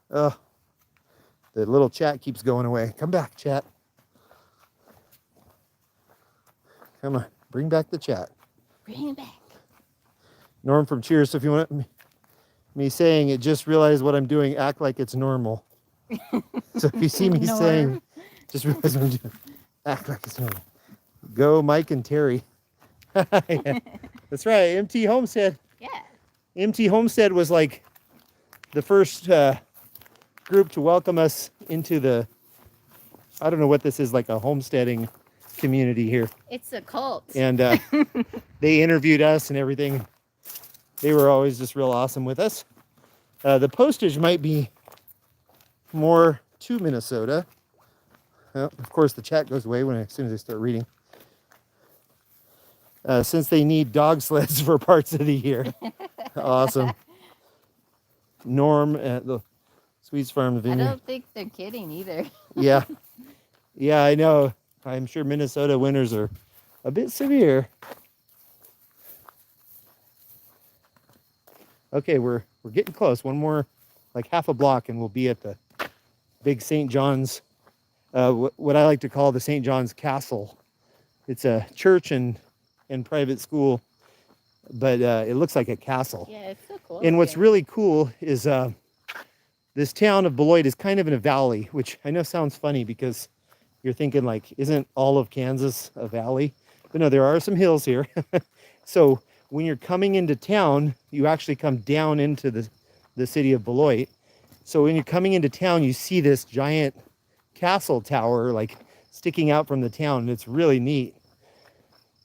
[SPEAKER 1] the little chat keeps going away. Come back, chat. Come on, bring back the chat.
[SPEAKER 2] Bring it back.
[SPEAKER 1] Norm from Cheers. So if you want me saying it, just realize what I'm doing, act like it's normal. So if you see me saying, just realize what I'm doing, act like it's normal. Go Mike and Terry. Yeah. That's right, MT Homestead.
[SPEAKER 2] Yeah.
[SPEAKER 1] MT Homestead was like the first group to welcome us into the, I don't know what this is, like a homesteading community here.
[SPEAKER 2] It's a cult.
[SPEAKER 1] And they interviewed us and everything. They were always just real awesome with us. The postage might be more to Minnesota. Well, of course, the chat goes away as soon as I start reading. Since they need dog sleds for parts of the year. Awesome. Norm at the Sweets Farm Vineyard.
[SPEAKER 2] I don't think they're kidding either.
[SPEAKER 1] Yeah. Yeah, I know. I'm sure Minnesota winters are a bit severe. Okay, we're getting close. One more, like half a block, and we'll be at the big St. John's, what I like to call the St. John's Castle. It's a church and private school, but it looks like a castle.
[SPEAKER 2] Yeah, it's so cool.
[SPEAKER 1] And what's really cool is this town of Beloit is kind of in a valley, which I know sounds funny because you're thinking like, isn't all of Kansas a valley? But no, there are some hills here. So when you're coming into town, you actually come down into the city of Beloit. So when you're coming into town, you see this giant castle tower like sticking out from the town, and it's really neat.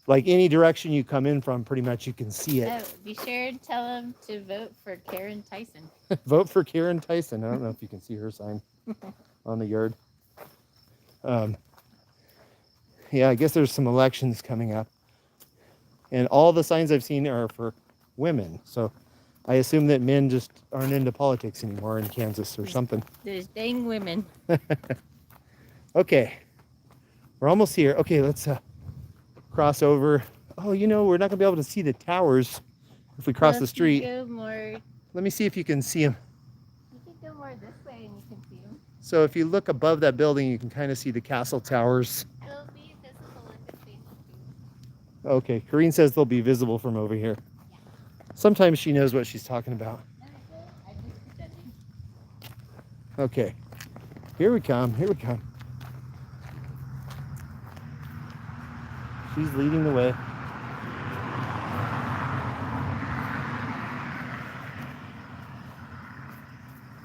[SPEAKER 1] Like any direction you come in from, pretty much you can see it.
[SPEAKER 2] Oh, be sure to tell them to vote for Karen Tyson.
[SPEAKER 1] Vote for Karen Tyson. I don't know if you can see her sign on the yard. Yeah, I guess there's some elections coming up. And all the signs I've seen are for women. So I assume that men just aren't into politics anymore in Kansas or something.
[SPEAKER 2] There's dang women.
[SPEAKER 1] Okay. We're almost here. Okay, let's cross over. Oh, you know, we're not going to be able to see the towers if we cross the street.
[SPEAKER 2] Go more.
[SPEAKER 1] Let me see if you can see them.
[SPEAKER 2] You can go more this way and you can see them.
[SPEAKER 1] So if you look above that building, you can kind of see the castle towers.
[SPEAKER 2] It'll be visible if it's facing you.
[SPEAKER 1] Okay, Corrine says they'll be visible from over here.
[SPEAKER 2] Yeah.
[SPEAKER 1] Sometimes she knows what she's talking about.
[SPEAKER 2] I'm just pretending.
[SPEAKER 1] Okay, here we come, here we come. She's leading the way.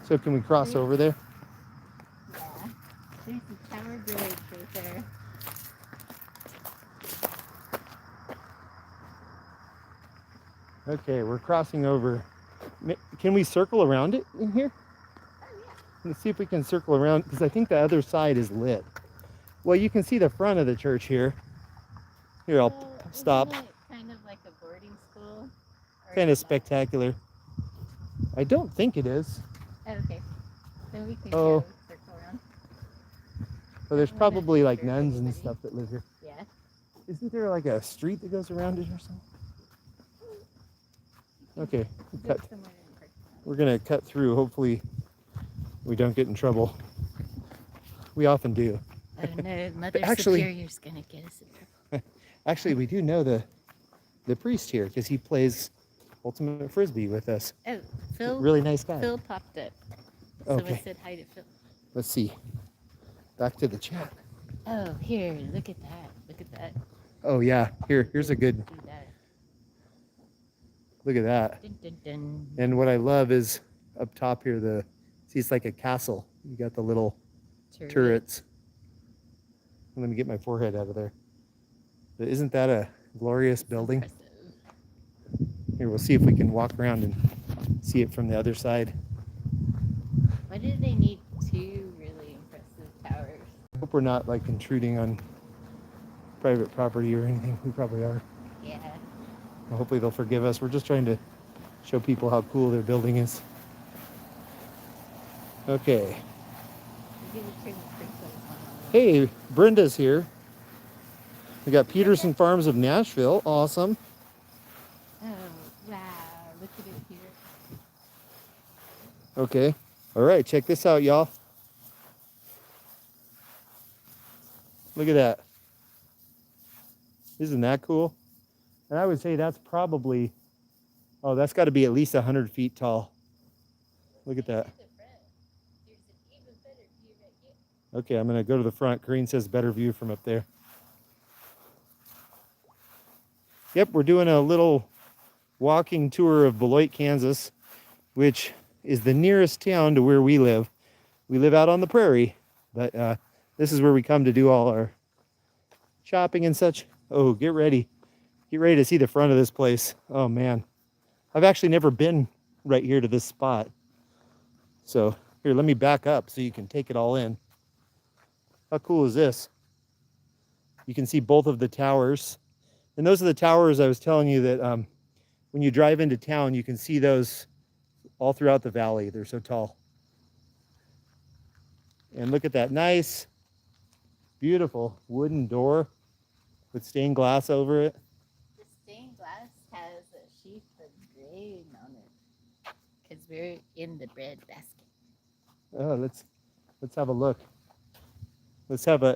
[SPEAKER 1] So can we cross over there?
[SPEAKER 2] Yeah. There's the tower bridge right there.
[SPEAKER 1] Okay, we're crossing over. Can we circle around it in here?
[SPEAKER 2] Oh, yeah.
[SPEAKER 1] Let's see if we can circle around, because I think the other side is lit. Well, you can see the front of the church here. Here, I'll stop.
[SPEAKER 2] Isn't it kind of like a boarding school?
[SPEAKER 1] Kind of spectacular. I don't think it is.
[SPEAKER 2] Oh, okay. Then we can
[SPEAKER 1] Oh.
[SPEAKER 2] go circle around.
[SPEAKER 1] But there's
[SPEAKER 2] I'm gonna
[SPEAKER 1] probably like
[SPEAKER 2] disturb
[SPEAKER 1] nuns and
[SPEAKER 2] anybody.
[SPEAKER 1] stuff that live here.
[SPEAKER 2] Yeah.
[SPEAKER 1] Isn't there like a street that goes around it or something? Okay,
[SPEAKER 2] Go somewhere in the parking lot.
[SPEAKER 1] we're gonna cut through. Hopefully we don't get in trouble. We often do.
[SPEAKER 2] Oh no, Mother
[SPEAKER 1] actually-
[SPEAKER 2] Superior's gonna get us in trouble.
[SPEAKER 1] Actually, we do know the priest here because he plays ultimate frisbee with us.
[SPEAKER 2] Oh, Phil.
[SPEAKER 1] Really nice guy.
[SPEAKER 2] Phil popped up. Someone
[SPEAKER 1] Okay.
[SPEAKER 2] said hi to Phil.
[SPEAKER 1] Let's see. Back to the chat.
[SPEAKER 2] Oh, here, look at that. Look at that.
[SPEAKER 1] Oh yeah, here's a good
[SPEAKER 2] Do that.
[SPEAKER 1] look at that.
[SPEAKER 2] Dun, dun, dun.
[SPEAKER 1] And what I love is up top here, see, it's like a castle. You got the little turrets. Let me get my forehead out of there. But isn't that a glorious building?
[SPEAKER 2] Impressive.
[SPEAKER 1] Here, we'll see if we can walk around and see it from the other side.
[SPEAKER 2] Why do they need two really impressive towers?
[SPEAKER 1] Hope we're not like intruding on private property or anything. We probably are.
[SPEAKER 2] Yeah.
[SPEAKER 1] Well, hopefully they'll forgive us. We're just trying to show people how cool their building is. Okay.
[SPEAKER 2] Maybe we turn the sprinkler on.
[SPEAKER 1] Hey, Brenda's here. We got Peterson Farms of Nashville. Awesome.
[SPEAKER 2] Oh, wow. Look at it here.
[SPEAKER 1] Okay. All right, check this out, y'all. Look at that. Isn't that cool? And I would say that's probably, oh, that's got to be at least 100 feet tall. Look at that. Okay, I'm going to go to the front. Green says better view from up there. Yep, we're doing a little walking tour of Beloit, Kansas, which is the nearest town to where we live. We live out on the prairie, but this is where we come to do all our shopping and such. Oh, get ready. Get ready to see the front of this place. Oh, man. I've actually never been right here to this spot. So, here, let me back up so you can take it all in. How cool is this? You can see both of the towers. And those are the towers I was telling you that when you drive into town, you can see those all throughout the valley. They're so tall. And look at that nice, beautiful wooden door with stained glass over it.
[SPEAKER 2] The stained glass has a sheath of grain on it because we're in the bread basket.
[SPEAKER 1] Oh, let's have a look.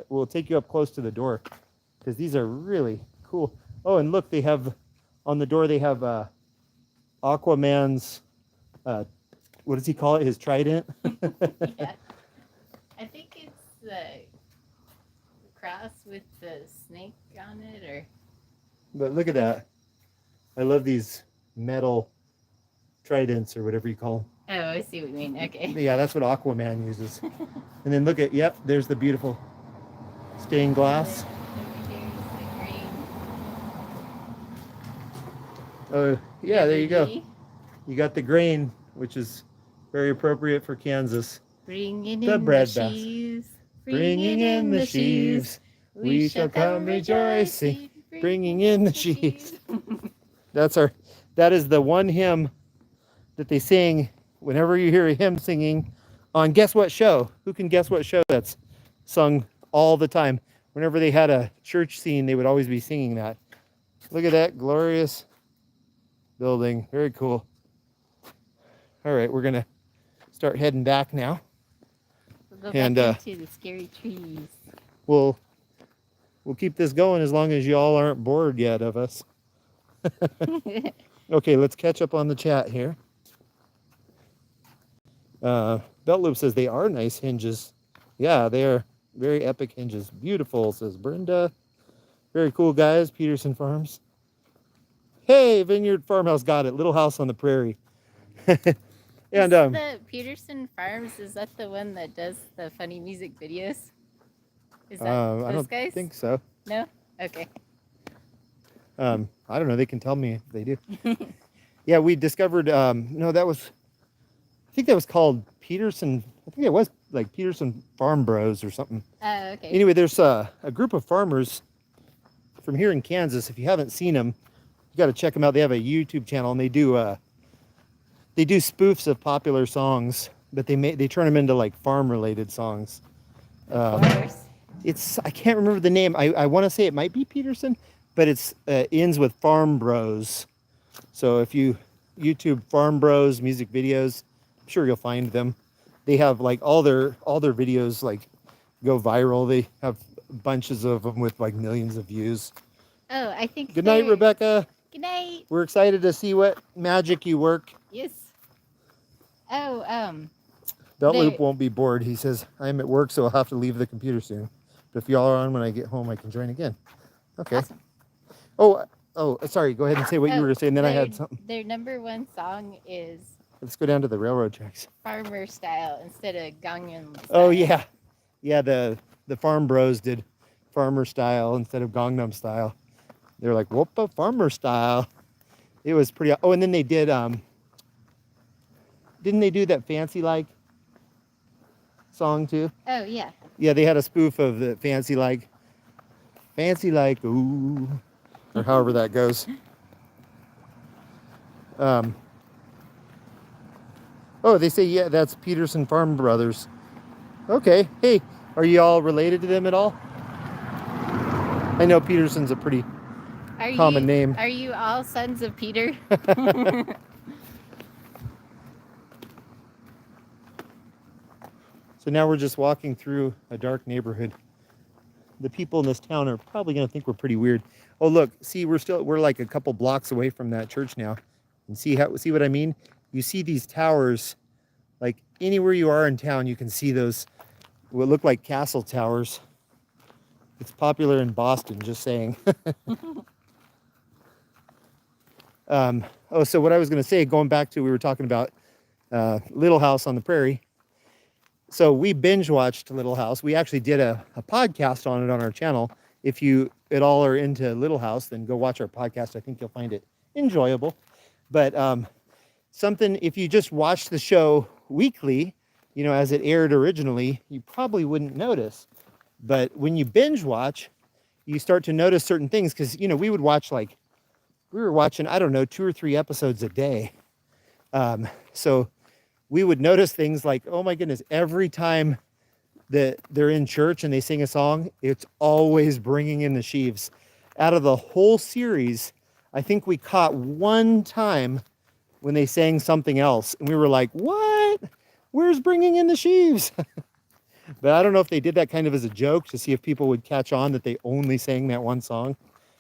[SPEAKER 1] We'll take you up close to the door because these are really cool. Oh, and look, they have, on the door, they have Aquaman's, what does he call it? His trident?
[SPEAKER 2] Yeah. I think it's the cross with the snake on it, or.
[SPEAKER 1] But look at that. I love these metal tridents or whatever you call them.
[SPEAKER 2] Oh, I see what you mean. Okay.
[SPEAKER 1] Yeah, that's what Aquaman uses. And then look at, yep, there's the beautiful stained glass. Oh, yeah, there you go. You got the grain, which is very appropriate for Kansas.
[SPEAKER 2] Bringing in the sheaves.
[SPEAKER 1] Bringing in the sheaves. We shall come rejoicing. Bringing in the sheaves. That is the one hymn that they sing whenever you hear a hymn singing on guess what show? Who can guess what show that's sung all the time? Whenever they had a church scene, they would always be singing that. Look at that glorious building. Very cool. All right, we're going to start heading back now.
[SPEAKER 2] We'll go back into the scary trees.
[SPEAKER 1] We'll keep this going as long as you all aren't bored yet of us. Okay, let's catch up on the chat here. Belt Loop says they are nice hinges. Yeah, they are very epic hinges. Beautiful, says Brenda. Very cool, guys. Peterson Farms. Hey, Vineyard Farmhouse got it. Little house on the prairie. And
[SPEAKER 2] the Peterson Farms, is that the one that does the funny music videos? Is that
[SPEAKER 1] I don't
[SPEAKER 2] guys?
[SPEAKER 1] think so.
[SPEAKER 2] No? Okay.
[SPEAKER 1] I don't know. They can tell me if they do. Yeah, we discovered, no, I think that was called Peterson. I think it was like Peterson Farm Bros or something.
[SPEAKER 2] Oh, okay.
[SPEAKER 1] Anyway, there's a group of farmers from here in Kansas. If you haven't seen them, you got to check them out. They have a YouTube channel and they do spoofs of popular songs, but they turn them into like farm related songs.
[SPEAKER 2] Of course.
[SPEAKER 1] I can't remember the name. I want to say it might be Peterson, but it's ends with Farm Bros. So if you YouTube Farm Bros music videos, I'm sure you'll find them. They have like all their videos like go viral. They have bunches of them with like millions of views.
[SPEAKER 2] Oh, I think.
[SPEAKER 1] Good night, Rebecca.
[SPEAKER 2] Good night.
[SPEAKER 1] We're excited to see what magic you work.
[SPEAKER 2] Yes. Oh,
[SPEAKER 1] Belt Loop won't be bored. He says, I'm at work, so I'll have to leave the computer soon. But if y'all are on when I get home, I can join again. Okay.
[SPEAKER 2] Awesome.
[SPEAKER 1] Oh, sorry. Go ahead and say what you were going to say, and then I had something.
[SPEAKER 2] Their number one song is
[SPEAKER 1] Let's go down to the railroad tracks.
[SPEAKER 2] Farmer Style instead of Gangnam Style.
[SPEAKER 1] Oh, yeah. Yeah, the Farm Bros did Farmer Style instead of Gangnam Style. They're like, whoop, Farmer Style. It was pretty... Oh, and then they did... Didn't they do that Fancy Like song, too?
[SPEAKER 2] Oh, yeah.
[SPEAKER 1] Yeah, they had a spoof of the Fancy Like, ooh, or however that goes. Oh, they say, yeah, that's Peterson Farm Brothers. Okay. Hey, are you all related to them at all? I know Peterson's a pretty common name.
[SPEAKER 2] Are you all sons of Peter?
[SPEAKER 1] So now we're just walking through a dark neighborhood. The people in this town are probably going to think we're pretty weird. Oh, look, see, we're like a couple blocks away from that church now. And see what I mean? You see these towers Like anywhere you are in town, you can see those what look like castle towers. It's popular in Boston, just saying. So what I was going to say, going back to, we were talking about Little House on the Prairie. So we binge watched Little House. We actually did a podcast on it on our channel. If you at all are into Little House, then go watch our podcast. I think you'll find it enjoyable. But something, if you just watch the show weekly, you know, as it aired originally, you probably wouldn't notice. But when you binge watch, you start to notice certain things because, you know, we were watching, I don't know, 2 or 3 episodes a day. So we would notice things like, oh my goodness, every time that they're in church and they sing a song, it's always bringing in the sheaves. Out of the whole series, I think we caught one time when they sang something else. And we were like, what? Where's bringing in the sheaves? But I don't know if they did that kind of as a joke to see if people would catch on that they only sang that one song.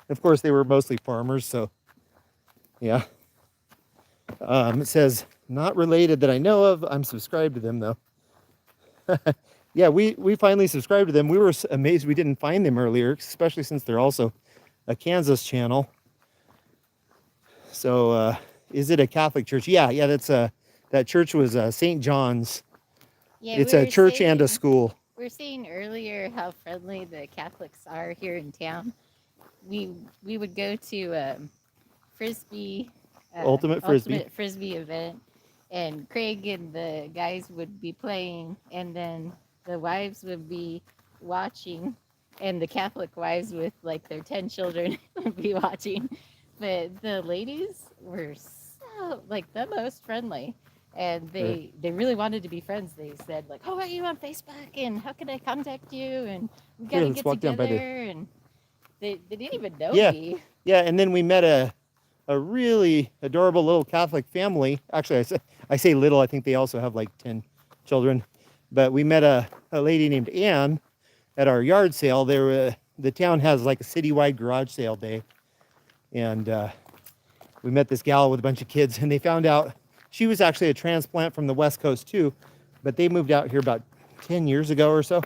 [SPEAKER 1] Of course, they were mostly farmers, so yeah. It says, not related that I know of. I'm subscribed to them, though. Yeah, we finally subscribed to them. We were amazed we didn't find them earlier, especially since they're also a Kansas channel. So, is it a Catholic church? Yeah, that's that church was St. John's. Yeah, it's a church and a school.
[SPEAKER 2] We were saying earlier how friendly the Catholics are here in town. We would go to Frisbee,
[SPEAKER 1] Ultimate
[SPEAKER 2] Frisbee event, and Craig and the guys would be playing, and then the wives would be watching, and the Catholic wives with like their 10 children would be watching. But the ladies were so like the most friendly, and they really wanted to be friends. They said like, "Oh, are you on Facebook? And how can I contact you? And we gotta get together." And they didn't even know me.
[SPEAKER 1] Yeah, and then we met a really adorable little Catholic family. Actually, I say little. I think they also have like 10 children. But we met a lady named Ann at our yard sale. The town has like a citywide garage sale day. And we met this gal with a bunch of kids, and they found out she was actually a transplant from the West Coast too, but they moved out here about 10 years ago or so.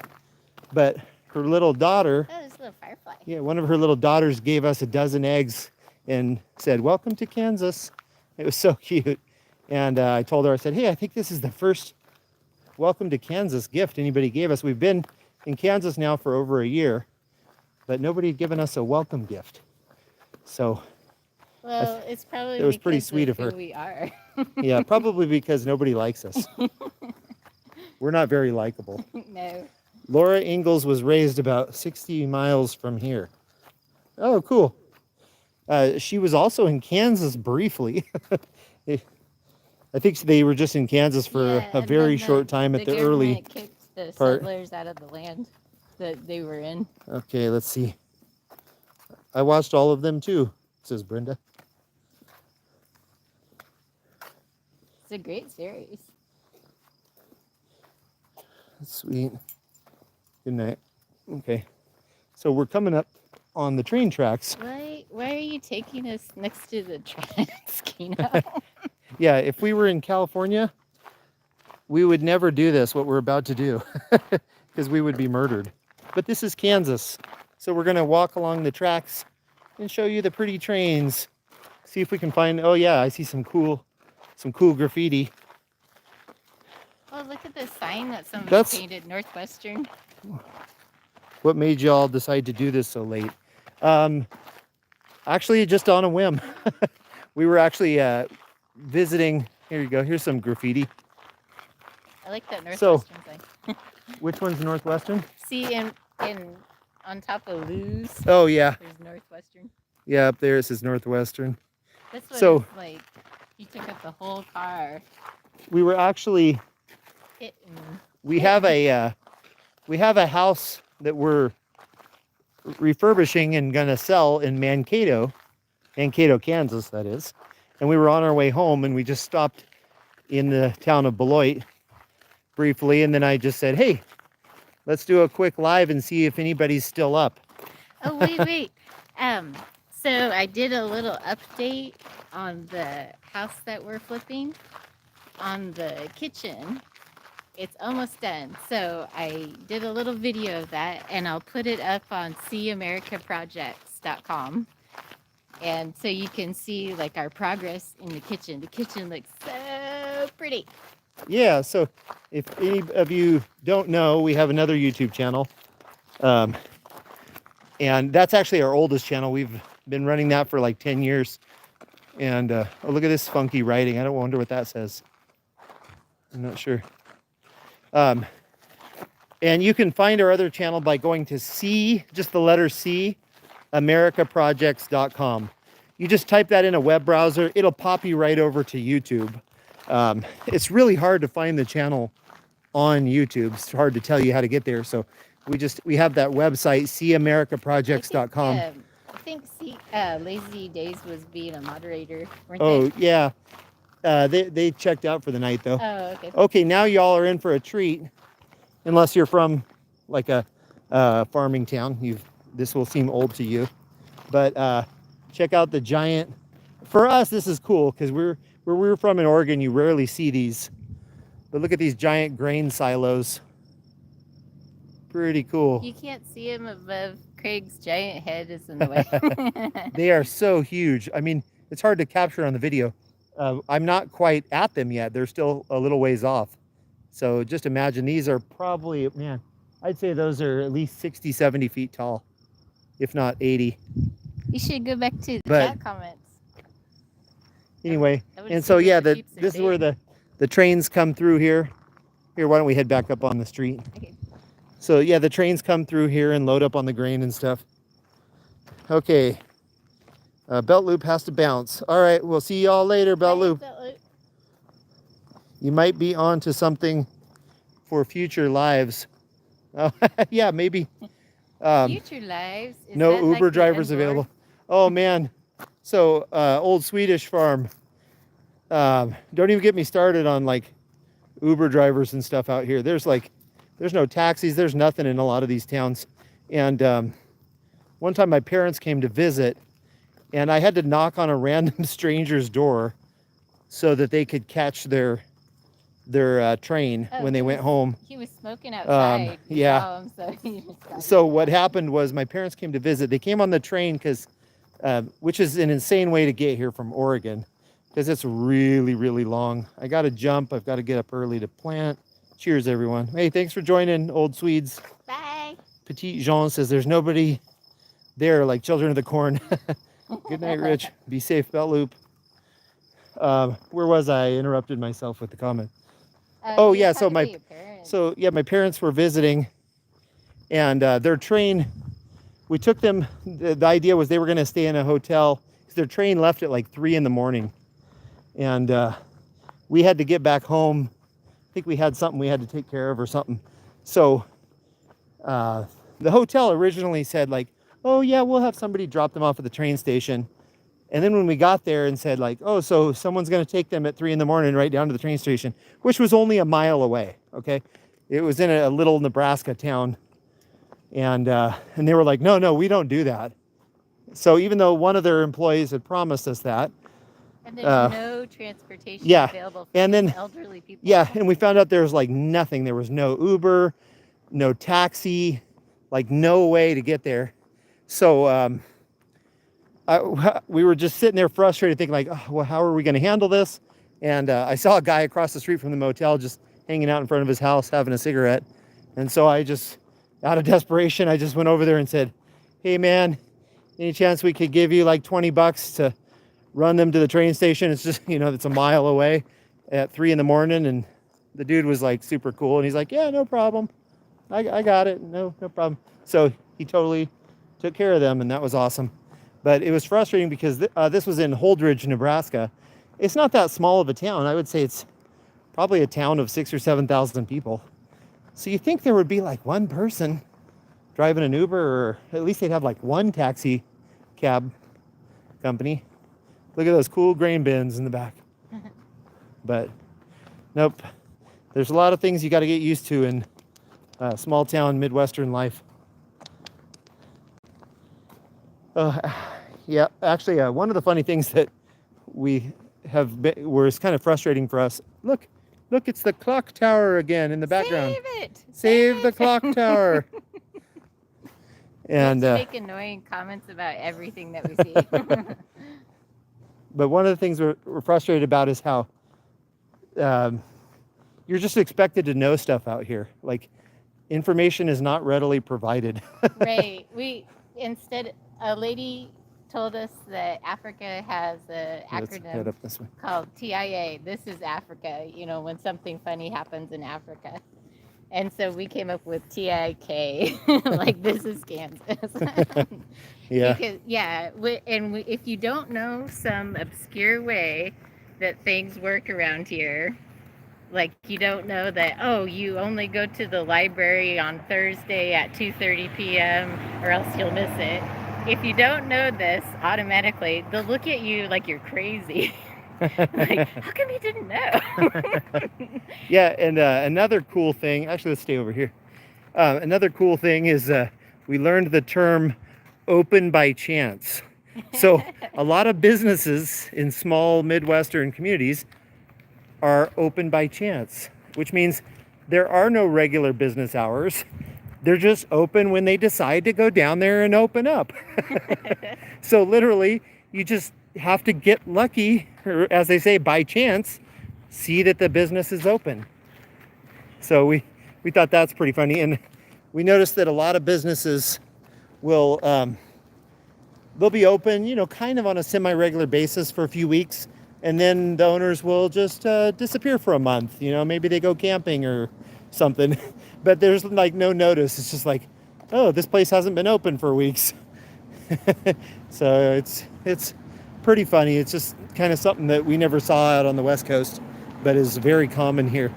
[SPEAKER 1] But her little daughter,
[SPEAKER 2] this little firefly.
[SPEAKER 1] Yeah, one of her little daughters gave us a dozen eggs and said, "Welcome to Kansas." It was so cute. And I told her, I said, "Hey, I think this is the first welcome to Kansas gift anybody gave us. We've been in Kansas now for over a year, but nobody had given us a welcome gift." So,
[SPEAKER 2] well, it's probably
[SPEAKER 1] it was pretty sweet of her.
[SPEAKER 2] Who we are.
[SPEAKER 1] Yeah, probably because nobody likes us. We're not very likable.
[SPEAKER 2] No.
[SPEAKER 1] Laura Ingalls was raised about 60 miles from here. Oh, cool. She was also in Kansas briefly. I think they were just in Kansas for a very short time at the early
[SPEAKER 2] kicked the settlers out of the land that they were in.
[SPEAKER 1] Okay, let's see. I watched all of them too, says Brenda.
[SPEAKER 2] It's a great series.
[SPEAKER 1] That's sweet. Good night. Okay. So we're coming up on the train tracks.
[SPEAKER 2] Why are you taking us next to the tracks, Kino?
[SPEAKER 1] Yeah, if we were in California, we would never do this, what we're about to do, because we would be murdered. But this is Kansas. So we're going to walk along the tracks and show you the pretty trains. See if we can find, oh yeah, I see some cool graffiti.
[SPEAKER 2] Oh, look at this sign that somebody painted, Northwestern.
[SPEAKER 1] What made y'all decide to do this so late? Actually, just on a whim. We were actually visiting. Here you go. Here's some graffiti.
[SPEAKER 2] I like that Northwestern thing.
[SPEAKER 1] Which one's Northwestern?
[SPEAKER 2] See, in on top of Lou's.
[SPEAKER 1] Oh yeah.
[SPEAKER 2] There's Northwestern.
[SPEAKER 1] Yeah, up there it says Northwestern.
[SPEAKER 2] That's what it's like. You took up the whole car.
[SPEAKER 1] We were actually. We have a house that we're refurbishing and gonna sell in Mankato, Kansas, that is. And we were on our way home, and we just stopped in the town of Beloit briefly, and then I just said, "Hey, let's do a quick live and see if anybody's still up."
[SPEAKER 2] Oh, wait. So I did a little update on the house that we're flipping. on the kitchen. It's almost done. So I did a little video of that, and I'll put it up on seeamericaprojects.com. And so you can see like our progress in the kitchen. The kitchen looks so pretty.
[SPEAKER 1] Yeah, so if any of you don't know, we have another YouTube channel. And that's actually our oldest channel. We've been running that for like 10 years. And oh, look at this funky writing. I don't wonder what that says. I'm not sure. And you can find our other channel by going to just the letter C, americaprojects.com. You just type that in a web browser. It'll pop you right over to YouTube. It's really hard to find the channel on YouTube. It's hard to tell you how to get there. So we have that website, seeamericaprojects.com.
[SPEAKER 2] I think Lazy Days was being a moderator.
[SPEAKER 1] Oh, yeah. They checked out for the night, though.
[SPEAKER 2] Oh, okay.
[SPEAKER 1] Okay, now y'all are in for a treat. Unless you're from like a farming town. This will seem old to you. But check out the giant. For us, this is cool because where we're from in Oregon, you rarely see these. But look at these giant grain silos. Pretty cool.
[SPEAKER 2] You can't see them above Craig's giant head is in the way.
[SPEAKER 1] They are so huge. I mean, it's hard to capture on the video. I'm not quite at them yet. They're still a little ways off. So just imagine, these are probably, man, I'd say those are at least 60, 70 feet tall, if not 80.
[SPEAKER 2] You should go back to the chat comments.
[SPEAKER 1] Anyway, and so yeah, this is where the trains come through here. Here, why don't we head back up on the street? Okay. So yeah, the trains come through here and load up on the grain and stuff. Okay. Belt loop has to bounce. All right, we'll see y'all later, belt loop. You might be on to something for future lives. Yeah, maybe.
[SPEAKER 2] Future lives? Is
[SPEAKER 1] no
[SPEAKER 2] that
[SPEAKER 1] Uber
[SPEAKER 2] like
[SPEAKER 1] drivers available. Oh, man. So, old Swedish farm. Don't even get me started on, like, Uber drivers and stuff out here. There's no taxis. There's nothing in a lot of these towns. And one time my parents came to visit, and I had to knock on a random stranger's door so that they could catch their train when they went home.
[SPEAKER 2] He was smoking outside.
[SPEAKER 1] Yeah. So what happened was my parents came to visit. They came on the train which is an insane way to get here from Oregon because it's really, really long. I got to jump. I've got to get up early to plant. Cheers, everyone. Hey, thanks for joining, Old Swedes.
[SPEAKER 2] Bye.
[SPEAKER 1] Petit Jean says there's nobody there like Children of the Corn. Good night, Rich. Be safe, belt loop. Where was I? Interrupted myself with the comment. Oh yeah, so my parents were visiting, and their train. We took them. The idea was they were going to stay in a hotel because their train left at like 3 a.m, and we had to get back home. I think we had something we had to take care of or something. So the hotel originally said like, "Oh yeah, we'll have somebody drop them off at the train station." And then when we got there and said like, "Oh, so someone's going to take them at 3 a.m. right down to the train station," which was only a mile away. Okay. It was in a little Nebraska town. And they were like, no, we don't do that. So even though one of their employees had promised us that.
[SPEAKER 2] And there's no transportation available for elderly people.
[SPEAKER 1] Yeah. And we found out there was like nothing. There was no Uber, no taxi, like no way to get there. So, we were just sitting there frustrated thinking like, oh, well, how are we going to handle this? And I saw a guy across the street from the motel just hanging out in front of his house having a cigarette. And so I just, out of desperation, I just went over there and said, "Hey man, any chance we could give you like $20 to run them to the train station? It's just, it's a mile away at 3 a.m. And the dude was like super cool. And he's like, "Yeah, no problem. I got it. No problem." So he totally took care of them. And that was awesome. But it was frustrating because this was in Holdridge, Nebraska. It's not that small of a town. I would say it's probably a town of 6,000 or 7,000 people. So you think there would be like one person driving an Uber, or at least they'd have like one taxi cab company. Look at those cool grain bins in the back. But nope. There's a lot of things you got to get used to in small town Midwestern life. Yeah, actually, one of the funny things that was kind of frustrating for us Look, it's the clock tower again in the background.
[SPEAKER 2] Save it!
[SPEAKER 1] Save the clock tower. And
[SPEAKER 2] make annoying comments about everything that we see.
[SPEAKER 1] But one of the things we're frustrated about is how you're just expected to know stuff out here. Like, information is not readily provided.
[SPEAKER 2] Right. A lady told us that Africa has an acronym called TIA. This is Africa, when something funny happens in Africa. And so we came up with TIK, like this is Kansas.
[SPEAKER 1] Yeah.
[SPEAKER 2] Because, if you don't know some obscure way that things work around here, like you don't know that, you only go to the library on Thursday at 2:30 p.m. or else you'll miss it. If you don't know this, automatically they'll look at you like you're crazy. Like, how come you didn't know?
[SPEAKER 1] Yeah, and another cool thing, actually let's stay over here. Another cool thing is we learned the term open by chance. So a lot of businesses in small Midwestern communities are open by chance, which means there are no regular business hours. They're just open when they decide to go down there and open up. So literally, you just have to get lucky, or as they say, by chance, see that the business is open. So we thought that's pretty funny. And we noticed that a lot of businesses will, they'll be open, kind of on a semi-regular basis for a few weeks. And then the owners will just disappear for a month. Maybe they go camping or something. But there's like no notice. It's just like, oh, this place hasn't been open for weeks. So it's pretty funny. It's just kind of something that we never saw out on the West Coast, but is very common here.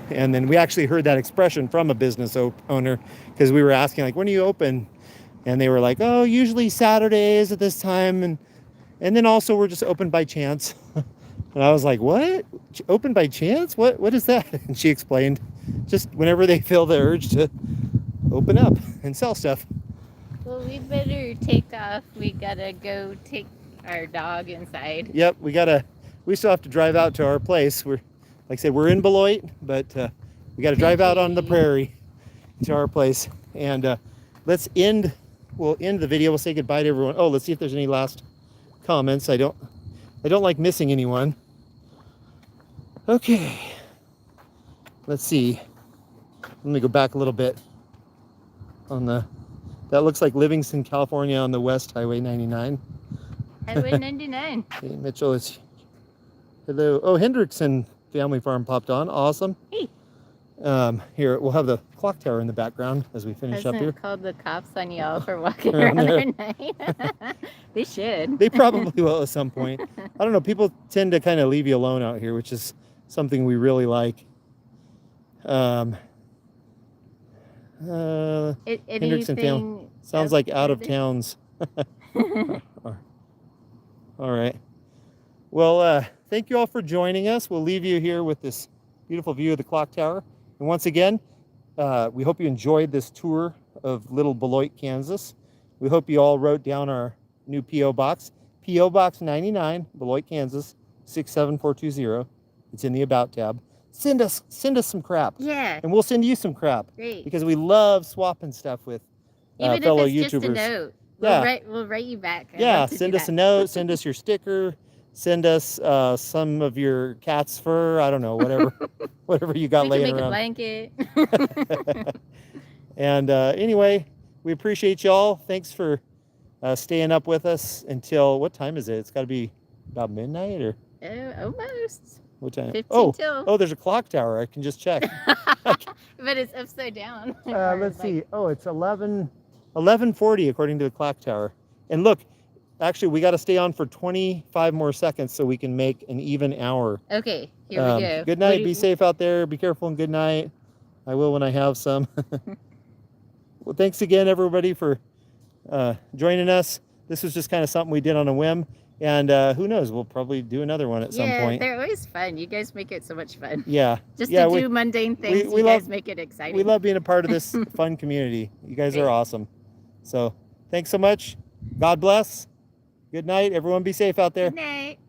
[SPEAKER 1] And then we actually heard that expression from a business owner, because we were asking, like, when are you open? And they were like, oh, usually Saturdays at this time. And then also we're just open by chance. And I was like, what? Open by chance? What is that? And she explained, just whenever they feel the urge to open up and sell stuff.
[SPEAKER 2] Well, we better take off. We gotta go take our dog inside.
[SPEAKER 1] Yep, we still have to drive out to our place. Like I said, we're in Beloit, but we got to drive out on the prairie to our place. And we'll end the video. We'll say goodbye to everyone. Oh, let's see if there's any last comments. I don't like missing anyone. Okay. Let's see. Let me go back a little bit. That looks like Livingston, California on the West Highway 99.
[SPEAKER 2] Highway 99.
[SPEAKER 1] Okay, Mitchell is... Hello. Oh, Hendrickson Family Farm popped on. Awesome.
[SPEAKER 2] Hey.
[SPEAKER 1] Here, we'll have the clock tower in the background as we finish up here.
[SPEAKER 2] Called the cops on y'all for walking around there at night. They should.
[SPEAKER 1] They probably will at some point. I don't know. People tend to kind of leave you alone out here, which is something we really like. Hendrickson Family sounds like out of towns. All right. Well, thank you all for joining us. We'll leave you here with this beautiful view of the clock tower. And once again, we hope you enjoyed this tour of Little Beloit, Kansas. We hope you all wrote down our new P.O. Box. P.O. Box 99, Beloit, Kansas, 67420. It's in the About tab. Send us some crap.
[SPEAKER 2] Yeah.
[SPEAKER 1] And we'll send you some crap.
[SPEAKER 2] Great.
[SPEAKER 1] Because we love swapping stuff with fellow YouTubers. Just a note.
[SPEAKER 2] We'll write you back.
[SPEAKER 1] Send us a note. Send us your sticker. Send us some of your cat's fur. I don't know, whatever you got laying around.
[SPEAKER 2] We can make a blanket.
[SPEAKER 1] And anyway, we appreciate y'all. Thanks for staying up with us until, what time is it? It's got to be about midnight or?
[SPEAKER 2] Almost.
[SPEAKER 1] What time?
[SPEAKER 2] 15 till.
[SPEAKER 1] Oh, there's a clock tower. I can just check.
[SPEAKER 2] But it's upside down.
[SPEAKER 1] Let's see. Oh, it's 11:40 according to the clock tower. And look, actually, we got to stay on for 25 more seconds so we can make an even hour.
[SPEAKER 2] Okay, here we go.
[SPEAKER 1] Good night. Be safe out there. Be careful and good night. I will when I have some. Well, thanks again, everybody, for joining us. This was just kind of something we did on a whim. And who knows, we'll probably do another one at some point.
[SPEAKER 2] Yeah, they're always fun. You guys make it so much fun.
[SPEAKER 1] Yeah.
[SPEAKER 2] Just to do mundane things, you guys make it exciting.
[SPEAKER 1] We love being a part of this fun community. You guys are awesome. So thanks so much. God bless. Good night. Everyone be safe out there.
[SPEAKER 2] Good night.